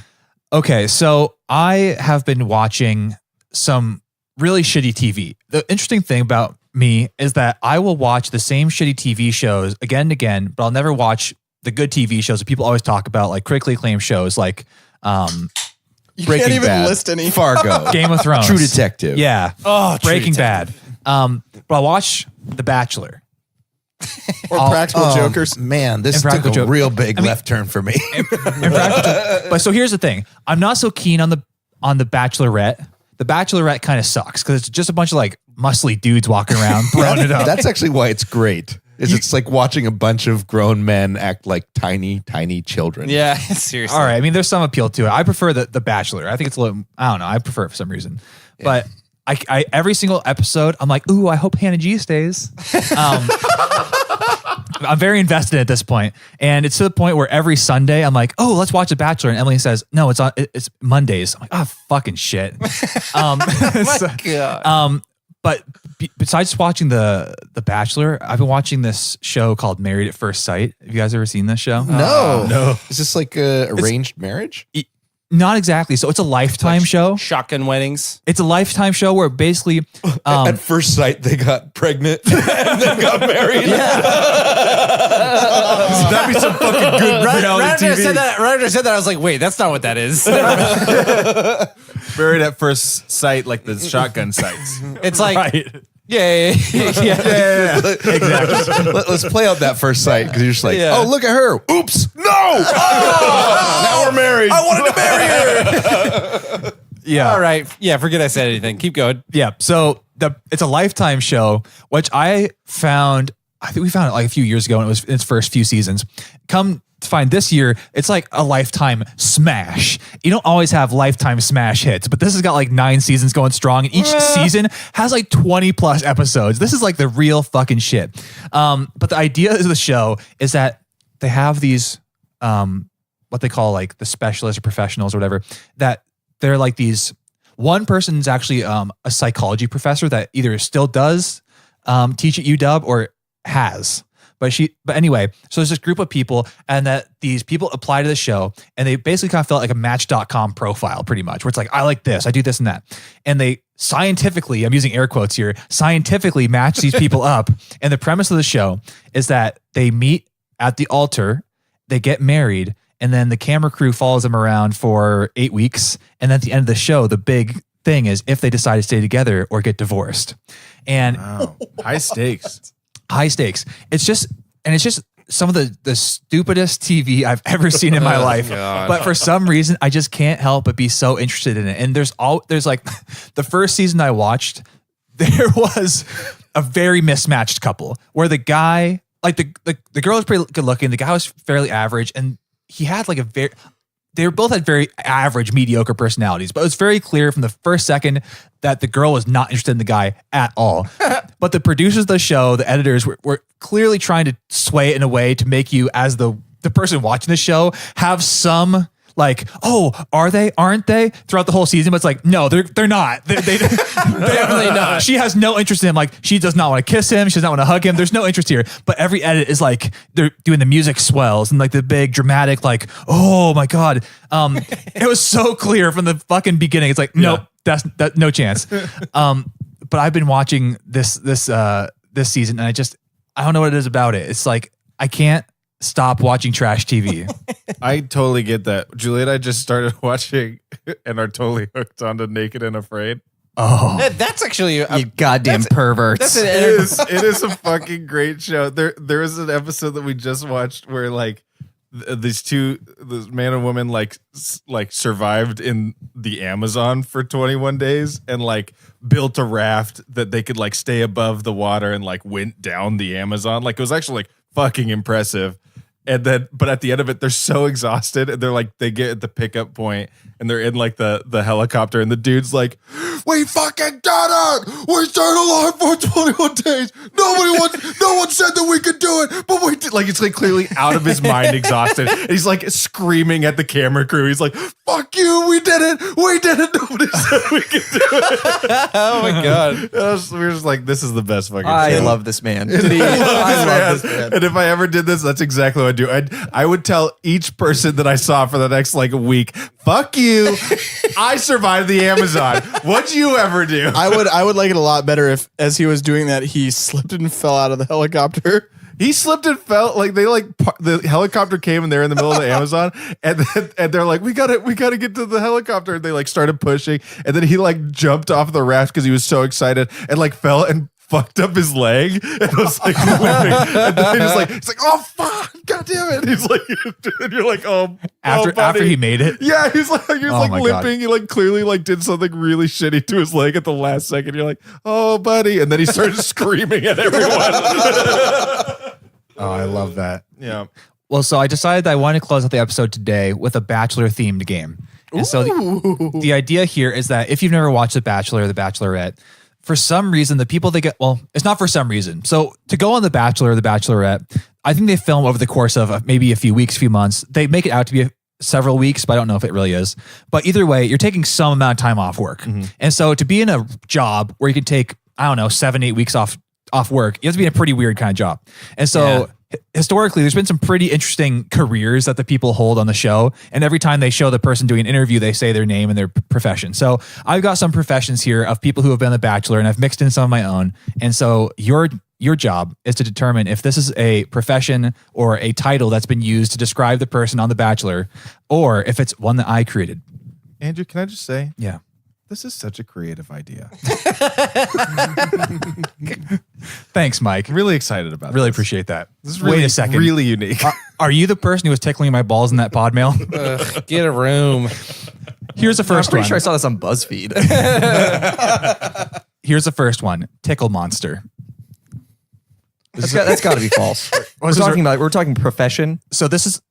Okay, so I have been watching some really shitty TV. The interesting thing about me is that I will watch the same shitty TV shows again and again, but I'll never watch the good TV shows that people always talk about, like critically acclaimed shows like You Breaking can't even Bad, list any. Fargo, Game of Thrones, True Detective. Yeah. Oh, True Breaking Detective. Bad. But I'll watch The Bachelor. Or Practical Jokers. Man, this took Impractical a Joke- real big left turn for me. But so here's the thing. I'm not so keen on the Bachelorette. The Bachelorette kind of sucks because it's just a bunch of like muscly dudes walking around throwing it up. That's actually why it's great. It's like watching a bunch of grown men act like tiny, tiny children. Yeah, seriously. All right. I mean, there's some appeal to it. I prefer the Bachelor. I think it's a little, I don't know. I prefer it for some reason. But I every single episode, I'm like, ooh, I hope Hannah G stays. I'm very invested at this point. And it's to the point where every Sunday I'm like, oh, let's watch The Bachelor. And Emily says, no, it's Mondays. I'm like, oh, fucking shit. But besides watching the Bachelor, I've been watching this show called Married at First Sight. Have you guys ever seen this show? No. Is this like a arranged marriage? Not exactly. So it's a Lifetime show. Shotgun weddings. It's a Lifetime show where basically At first sight, they got pregnant and then got married. That'd be some fucking good Right reality after TV. I said that, I was like, wait, that's not what that is. Married at first sight, like the shotgun sights. It's like, right. yeah. Exactly. Let's play out that first sight because you're just like, Yeah. oh, look at her. Oops. No. Now we're married. I wanted to marry her. Yeah. All right. Yeah, forget I said anything. Keep going. Yeah. So it's a Lifetime show, which I think we found it like a few years ago and it was in its first few seasons. Come to find this year, it's like a Lifetime smash. You don't always have Lifetime smash hits, but this has got like 9 seasons going strong and each season has like 20 plus episodes. This is like the real fucking shit. But the idea of the show is that they have these, what they call like the specialists or professionals or whatever, that they're like these, one person is actually a psychology professor that either still does teach at UW or has. But anyway, so there's this group of people and that these people apply to the show and they basically kind of felt like a Match.com profile pretty much, where it's like, I like this, I do this and that. And they scientifically, I'm using air quotes here, scientifically match these people up. And the premise of the show is that they meet at the altar, they get married, and then the camera crew follows them around for 8 weeks. And then at the end of the show, the big thing is if they decide to stay together or get divorced. And Wow. High stakes. high stakes. It's just some of the stupidest TV I've ever seen in my life. But for some reason, I just can't help but be so interested in it. And there's like the first season I watched, there was a very mismatched couple where the guy, like the girl was pretty good looking, the guy was fairly average, and he had like they both had very average, mediocre personalities, but it was very clear from the first second that the girl was not interested in the guy at all. But the producers of the show, the editors, were clearly trying to sway it in a way to make you, as the person watching the show, have some like, oh, are they? Aren't they? Throughout the whole season, but it's like, no, they're not. They definitely not. She has no interest in him. Like, she does not want to kiss him. She does not want to hug him. There's no interest here. But every edit is like they're doing the music swells and like the big dramatic, like, oh my god. It was so clear from the fucking beginning. It's like, nope, that's no chance. But I've been watching this season, and I don't know what it is about it. It's like I can't stop watching trash TV. I totally get that. Julie and I just started watching and are totally hooked onto Naked and Afraid. Oh, That's actually You goddamn perverts. That's It is a fucking great show. There was an episode that we just watched where like this man and woman like survived in the Amazon for 21 days and like built a raft that they could like stay above the water and like went down the Amazon. Like it was actually like fucking impressive. And then, but at the end of it, they're so exhausted and they're like, they get at the pickup point and they're in like the helicopter and the dude's like, we fucking did it! We stayed alive for 21 days. No one said that we could do it, but we did. Like, it's like clearly out of his mind, exhausted. And he's like screaming at the camera crew. He's like, fuck you, we did it. Nobody said we could do it. Oh my god. We were just like, this is the best fucking I show. love this man. I love this man. And if I ever did this, that's exactly what I'd do. I would tell each person that I saw for the next like week, fuck you. I survived the Amazon. What'd you ever do? I would like it a lot better if, as he was doing that, he slipped and fell out of the helicopter. He slipped and fell. Like the helicopter came and they're in the middle of the Amazon, and they're like, we gotta get to the helicopter. And they like started pushing, and then he like jumped off the raft because he was so excited and like fell and fucked up his leg and was like limping. And then he's like, oh fuck, god damn it. He's like, and you're like, After he made it. yeah, he was like my God. limping. He like clearly like did something really shitty to his leg at the last second. You're like, oh buddy, and then he started screaming at everyone. Oh, I love that. Yeah. Well, so I decided that I wanted to close out the episode today with a Bachelor themed game. And so the idea here is that if you've never watched The Bachelor or The Bachelorette, for some reason, the people they get, well, it's not for some reason. So to go on The Bachelor or The Bachelorette, I think they film over the course of maybe a few weeks, few months. They make it out to be several weeks, but I don't know if it really is. But either way, you're taking some amount of time off work. Mm-hmm. And so to be in a job where you can take, I don't know, 7-8 weeks off work, you have to be in a pretty weird kind of job. And so historically, there's been some pretty interesting careers that the people hold on the show. And every time they show the person doing an interview, they say their name and their profession. So I've got some professions here of people who have been on The Bachelor, and I've mixed in some of my own. And so your job is to determine if this is a profession or a title that's been used to describe the person on The Bachelor, or if it's one that I created. Andrew, can I just say, Yeah. this is such a creative idea. Thanks, Mike. Really excited about Really this. appreciate that. This is really, Wait a second. really unique. Are you the person who was tickling my balls in that pod mail? Get a room. Here's the I'm first pretty one. sure I saw this on BuzzFeed. Here's the first one. Tickle monster. That's got to be false. We're talking profession. So this is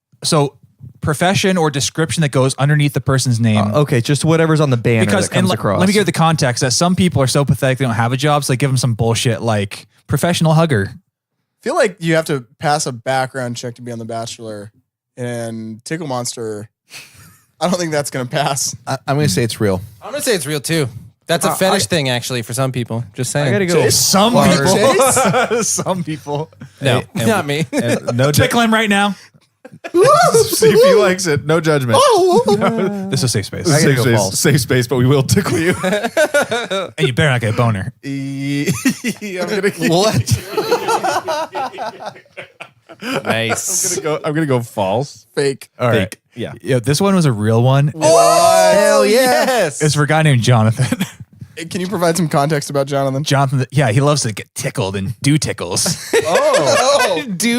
profession or description that goes underneath the person's name. Okay, just whatever's on the banner Because that comes and across. let me give the context that some people are so pathetic they don't have a job, so they give them some bullshit like professional hugger. I feel like you have to pass a background check to be on The Bachelor, and Tickle Monster, I don't think that's going to pass. I'm going to say it's real. I'm gonna say it's real too. That's a fetish thing, actually, for some people. Just saying. I gotta go. Some people. Some people. No, not me. No Tickle him right now. See if he likes it. No judgment. This is a safe space. I gotta Safe go space, false. safe space, but we will tickle you. And you better not get a boner. I'm gonna Nice. go false. Fake. All right. Fake. Yeah. Yeah, this one was a real one. Hell yes. It's for a guy named Jonathan. Can you provide some context about Jonathan? Jonathan, yeah, he loves to get tickled and do tickles. Do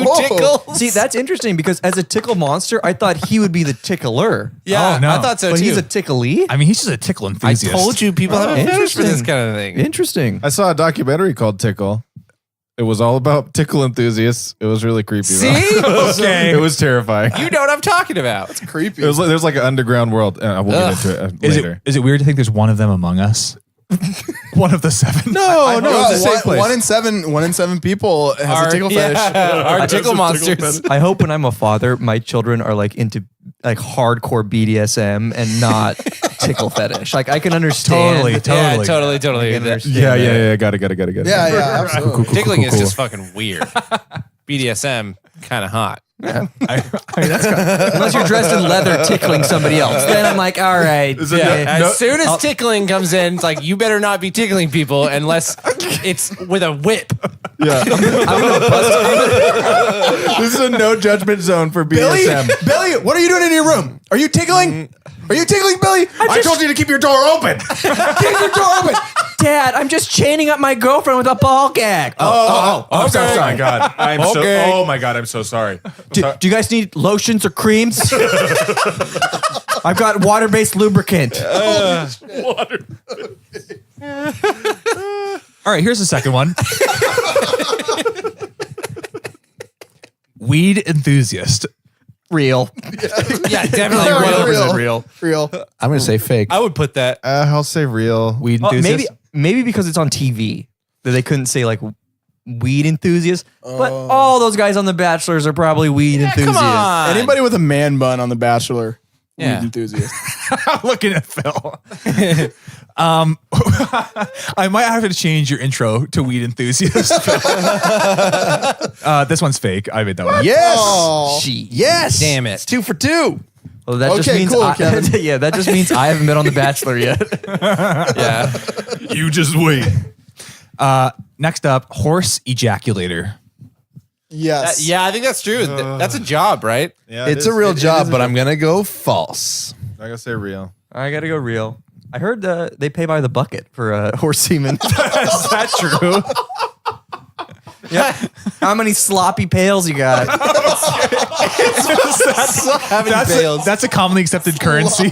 Whoa. tickle. See, that's interesting because as a tickle monster, I thought he would be the tickler. Yeah, Oh, no. I thought so But too. he's a ticklee? I mean, he's just a tickle I enthusiast. told you people have a fetish for this interesting. kind of thing. Interesting. I saw a documentary called Tickle. It was all about tickle enthusiasts. It was really creepy. See? Okay. It was terrifying. You know what I'm talking about. Creepy. It was like, there's like an underground world. We'll get into it later. Is it weird to think there's one of them among us? One of the 7? No, no, it's a safe place. 1 in 7 people has a tickle fetish. Our tickle monsters. I hope when I'm a father, my children are like into like hardcore BDSM and not tickle fetish. Like I can understand. Totally. Yeah, totally. I can understand Yeah, that. Got it. Yeah, absolutely. Tickling is just fucking weird. BDSM, kind of hot. I mean, that's Unless you're dressed in leather tickling somebody else. Then I'm like, all right. As soon as tickling comes in, it's like, you better not be tickling people unless it's with a whip. Yeah. This is a no judgment zone for BDSM. Billy, what are you doing in your room? Are you tickling? Are you tickling, Billy? I told you to keep your door open. Keep your door open. Dad, I'm just chaining up my girlfriend with a ball gag. I'm so sorry. God, Okay. Oh my God, I'm so sorry. Do you guys need lotions or creams? I've got water-based lubricant. All right, here's the second one. Weed enthusiast. Real. Yeah, definitely real. Real. I'm going to say fake. I would put that. I'll say real. Weed Oh, enthusiast. maybe because it's on TV that they couldn't say like weed enthusiast. But all those guys on The Bachelors are probably weed enthusiasts. Come on. Anybody with a man bun on The Bachelor? Yeah. weed enthusiast. I'm looking at Phil. I might have to change your intro to weed enthusiast. Phil. This one's fake. I made that one. Yes. Oh. Yes. Damn it. It's 2 for 2. Well, that just Okay, means cool, Kevin. yeah, that just means I haven't been on The Bachelor yet. Yeah. You just wait. Next up, horse ejaculator. Yes. Yeah, I think that's true. That's a job, right? Yeah, It's a real job, but I'm going to go false. I gotta say real. I gotta go real. I heard they pay by the bucket for horse semen. Is that true? Yeah. How many sloppy pails you got? That's a commonly accepted currency.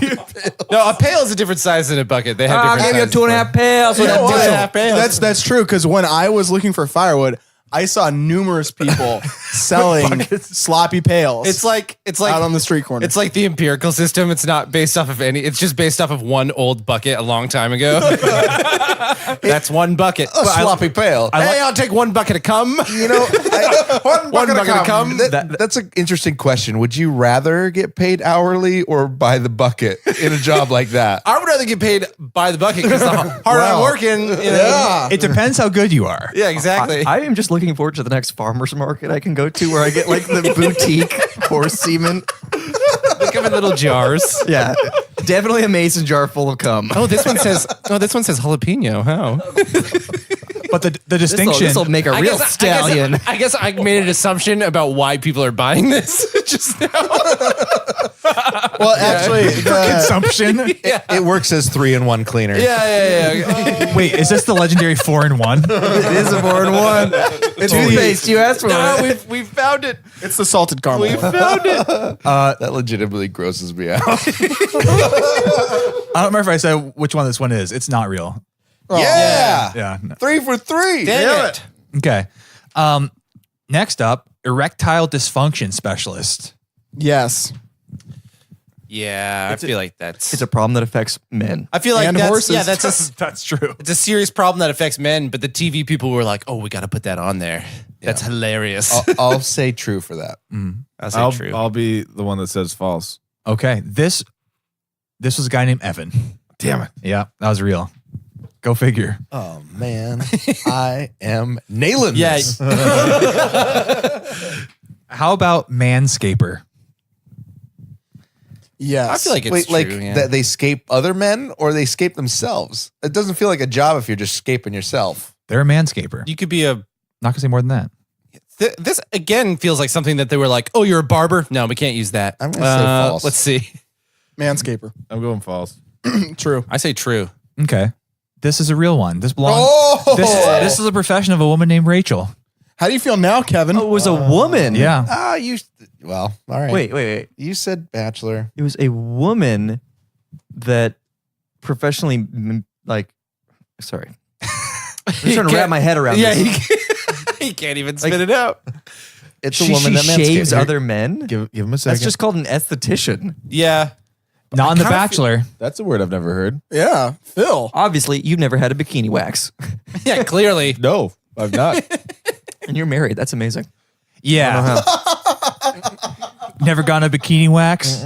No, a pail is a different size than a bucket. They have I'll different give you sizes. 2.5 pails. You with know that what? deal. That's true because when I was looking for firewood, I saw numerous people selling sloppy pails. It's like out on the street corner. It's like the empirical system. It's not based off of any. It's just based off of one old bucket a long time ago. That's one bucket. A sloppy pail. Hey, I'll take one bucket of cum. You know, One bucket of cum. that's an interesting question. Would you rather get paid hourly or by the bucket in a job like that? I would rather get paid by the bucket because the harder I'm working. You know, yeah. It depends how good you are. yeah, exactly. I am just looking forward to the next farmer's market I can go to where I get like the boutique horse semen. They come in little jars. Yeah. Definitely a mason jar full of cum. Oh, this one says jalapeno. How? But the distinction. This will make a real stallion. I guess I made an assumption about why people are buying this just now. well, actually, consumption. It works as 3-in-1 cleaner. Yeah. Wait, is this the legendary 4-in-1? It is a 4-in-1 It's toothpaste. You asked for it. we found it. it's the salted caramel. We found it. That legitimately grosses me out. I don't remember if I said which one this one is. It's not real. Yeah. Yeah. No. 3 for 3. Damn it. Okay. Next up, erectile dysfunction specialist. Yes. Yeah, I feel like that's. It's a problem that affects men. I feel like And that's horses. yeah, that's That's true. it's a serious problem that affects men. But the TV people were like, "Oh, we got to put that on there. That's hilarious." I'll say true for that. I'll say true. I'll be the one that says false. Okay. This was a guy named Evan. Damn it. Yeah, that was real. Go figure. Oh, man. I am nailing Yeah. this. How about manscaper? Yes. I feel like it's Wait, true. like yeah. that they scape other men or they scape themselves? It doesn't feel like a job if you're just scaping yourself. They're a manscaper. You could be a. Not gonna say more than that. This again feels like something that they were like, "Oh, you're a barber? No, we can't use that." I'm gonna say false. Let's see. Manscaper. I'm going false. True. I say true. Okay. This is a real one. This belongs. Oh! This is a profession of a woman named Rachel. How do you feel now, Kevin? Oh, it was a woman. Yeah. Ah, well, all right. Wait. You said bachelor. It was a woman that professionally, sorry. I'm just trying to wrap my head around Yeah, this. he can't even spit it out. It's a She woman that shaves manscapes. other men? Give him a second. That's just called an esthetician. Yeah. Not in The kinda Bachelor. That's a word I've never heard. Yeah. Phil. Obviously, you've never had a bikini wax. Yeah, clearly. No, I've not. And you're married. That's amazing. Yeah. Never gone to bikini wax.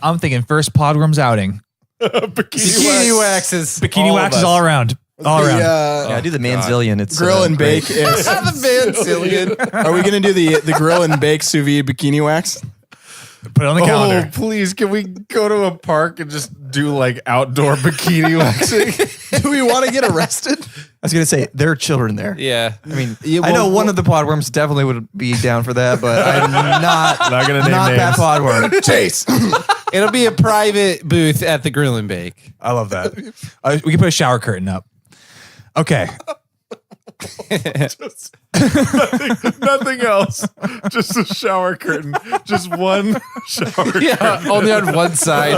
I'm thinking first Podworms outing. Bikini waxes. Bikini wax is all around. All around. The Yeah, I do the manzillion. It's grill and great. bake is. The Vancillion. Are we going to do the grill and bake sous vide bikini wax? Put it on the calendar. Oh, please, can we go to a park and just do like outdoor bikini waxing? Do we want to get arrested? I was going to say, there are children there. Yeah. I mean, I know one of the podworms definitely would be down for that, but I'm not Not gonna name not that names. podworm. Chase. It'll be a private booth at the Grill and Bake. I love that. We can put a shower curtain up. Okay. Nothing else. Just a shower curtain. Just one shower curtain. Yeah, only on one side.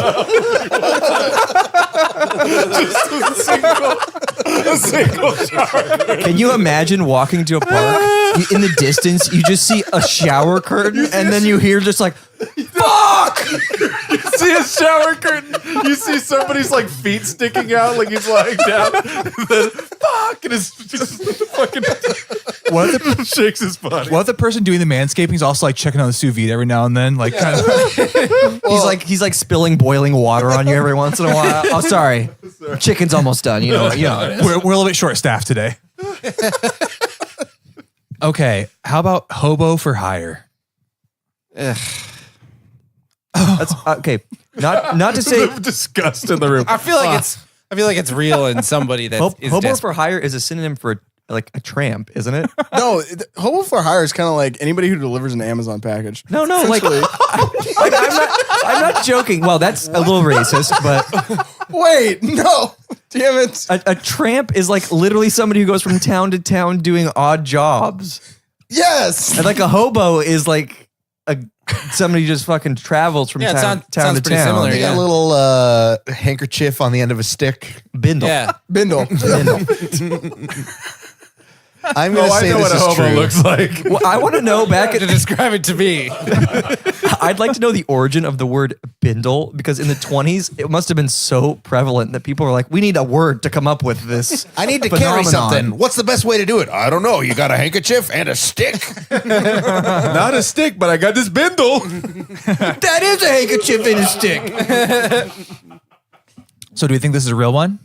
A single shower curtain. Can you imagine walking to a park? In the distance, you just see a shower curtain, and then you hear just like, "Fuck!" see a shower curtain. You see somebody's like feet sticking out, like he's lying down. And then fuck, and his just fucking shakes his body. What if the person doing the manscaping is also like checking on the sous vide every now and then, like kind of. He's like spilling boiling water on you every once in a while. Oh, sorry. Chicken's almost done. You know it is. We're a little bit short staffed today. Okay, how about hobo for hire? That's okay. Not to say Disgust in the room. I feel like it's real in somebody that is hobo desperate. for hire is a synonym for like a tramp, isn't it? No, hobo for hire is kind of like anybody who delivers an Amazon package. No, like I'm not joking. Well, that's a little racist, but Wait, no. Damn it. a tramp is like literally somebody who goes from town to town doing odd jobs. Yes. And like a hobo is like somebody who just fucking travels from Yeah, it town sounds to pretty town. similar, They got yeah. a little handkerchief on the end of a stick. Bindle. Yeah. Bindle. I'm going to I say know this what a is hobo true. looks like. Well, I want to know back To at describe it to me. I'd like to know the origin of the word bindle because in the 20s it must have been so prevalent that people were like, we need a word to come up with this. I need to carry phenomenon. something. What's the best way to do it? I don't know. You got a handkerchief and a stick. Not a stick, but I got this bindle. That is a handkerchief and a stick. So do we think this is a real one?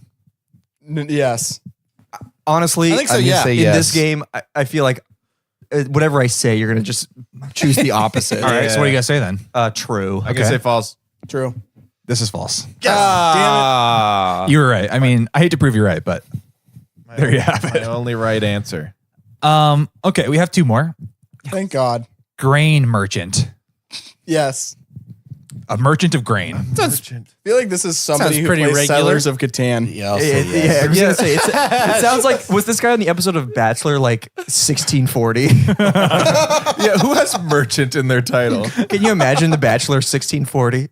Yes. Honestly, I think so, I'm gonna yeah. say in yes. this game, I feel like whatever I say, you're going to just choose the opposite. All right, so what do you guys say then? True. I can say false. True. This is false. Ah. You were right. I mean, I hate to prove you right, but there you have My it. only right answer. Okay, we have two more. Thank God. Grain merchant. Yes. A merchant of grain. I feel like this is somebody Sounds who pretty plays regular. Settlers of Catan. Yeah, I'll say yes. Yeah, I was gonna say it sounds like was this guy on the episode of Bachelor like 1640? Yeah, who has merchant in their title? Can you imagine the Bachelor 1640?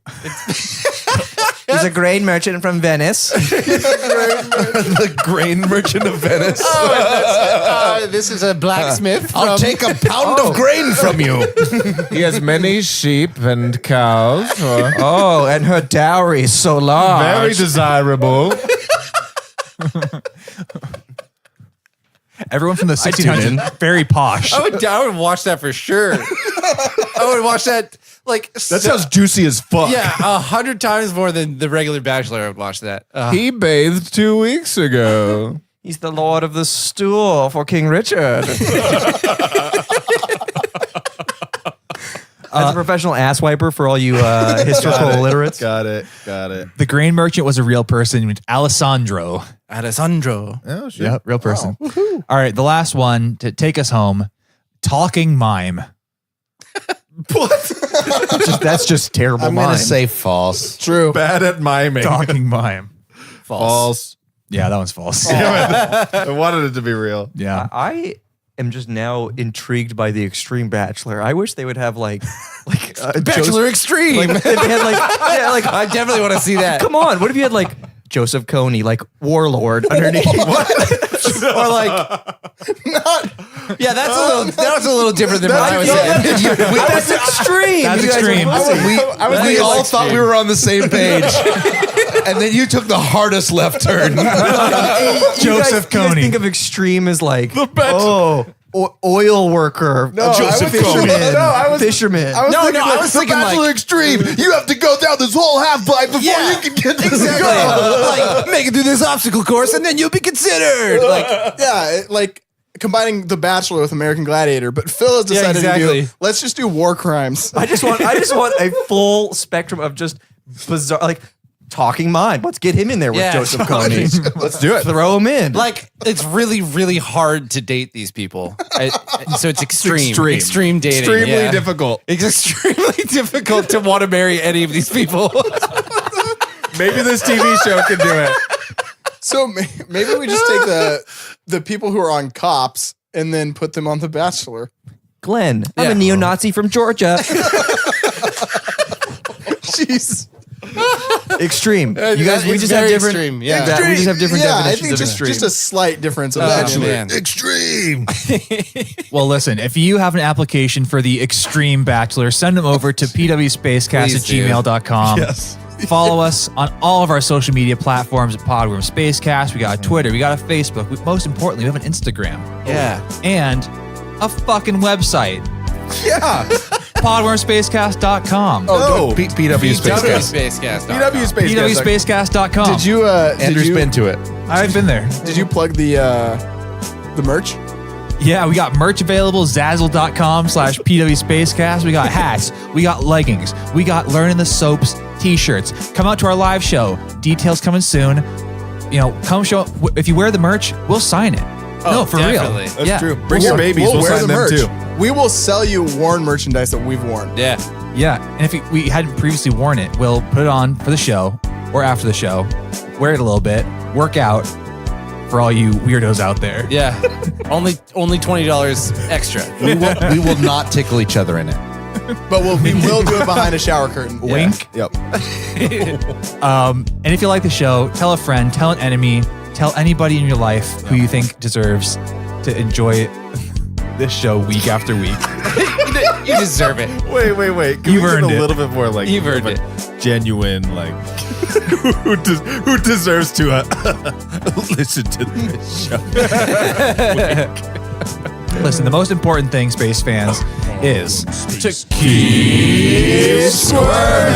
He's a grain merchant from Venice. The grain merchant of Venice. This is a blacksmith. I'll take a pound of grain from you. He has many sheep and cows. Oh, and her dowry is so large. Very desirable. Everyone from the 1600s, very posh. I would watch that for sure. I would watch that like That sounds juicy as fuck. yeah, 100 times more than the regular Bachelor. I would watch that. He bathed 2 weeks ago. He's the lord of the stool for King Richard. As a professional ass wiper for all you historical illiterates. Got it. The grain merchant was a real person named Alessandro. Alessandro. Oh, shit. Yep, real person. All right, the last one to take us home. Talking mime. That's just terrible. I'm going mime. to say false. True. Bad at miming. Talking mime. False. Yeah, that one's false. I wanted it to be real. Yeah. I am just now intrigued by the Extreme Bachelor. I wish they would have like Bachelor Extreme. Like if they had like I definitely want to see that. come on, what if you had like Joseph Kony, like warlord underneath? Or like, yeah, that's a little different than what I was saying. That's extreme. That's You guys extreme. are pussy. We all thought we were on the same page. And then you took the hardest left turn. You Joseph guys Kony. think of extreme as like Bachelor. oil worker. No, Joseph fisherman. Kony. No, I was- fisherman. I was No, thinking no, like, I was The thinking Bachelor like, Extreme. You have to go down this whole half pipe before you can get to the goal. like make it through this obstacle course and then you'll be considered. Like, yeah, like combining The Bachelor with American Gladiator, but Phil has decided to exactly. do, let's just do war crimes. I just want a full spectrum of just bizarre, like talking mind. Let's get him in there with Yeah. Joseph Kony. Let's do it. Throw him in. like it's really, really hard to date these people. So it's extreme dating. Extremely yeah. difficult. It's extremely difficult to want to marry any of these people. Maybe this TV show can do it. So maybe we just take the people who are on Cops and then put them on The Bachelor. Glenn, I'm Yeah. a neo-Nazi from Georgia. Jeez. Extreme. You guys, we It's just have very different. extreme, yeah. We just have different Yeah, I definitions think of just, extreme. just a slight difference of man. Extreme. Well, listen, if you have an application for the Extreme Bachelor, send them over to pwspacecast@gmail.com. Yes. Follow us on all of our social media platforms at Podworm Spacecast. We got a Twitter, we got a Facebook. Most importantly, we have an Instagram Yeah. and a fucking website. Yeah. Podwormspacecast.com. Oh, PW Spacecast. Spacecast. PW Space. pwspacecast.com. Did you? Andrew's been to it. I've been there. Did you plug the merch? Yeah, we got merch available, zazzle.com/pwspacecast. We got hats, we got leggings, we got Learning the Soaps t-shirts. Come out to our live show. Details coming soon. You know, come show up. If you wear the merch, we'll sign it. No, for definitely. real. That's yeah. true. Bring your babies. We'll wear sign the them merch. too. We will sell you worn merchandise that we've worn. Yeah. Yeah, and if we hadn't previously worn it, we'll put it on for the show or after the show, wear it a little bit, work out for all you weirdos out there. Yeah. only $20 extra. We will not tickle each other in it. But we will do it behind a shower curtain. Wink. Yep. And if you like the show, tell a friend, tell an enemy, tell anybody in your life who you think deserves to enjoy this show week after week. You deserve it. Wait. Can You've we get earned a it. little bit more like You've earned of a genuine like who deserves to listen to this show? Listen, the most important thing, space fans, is Space. keep squirming.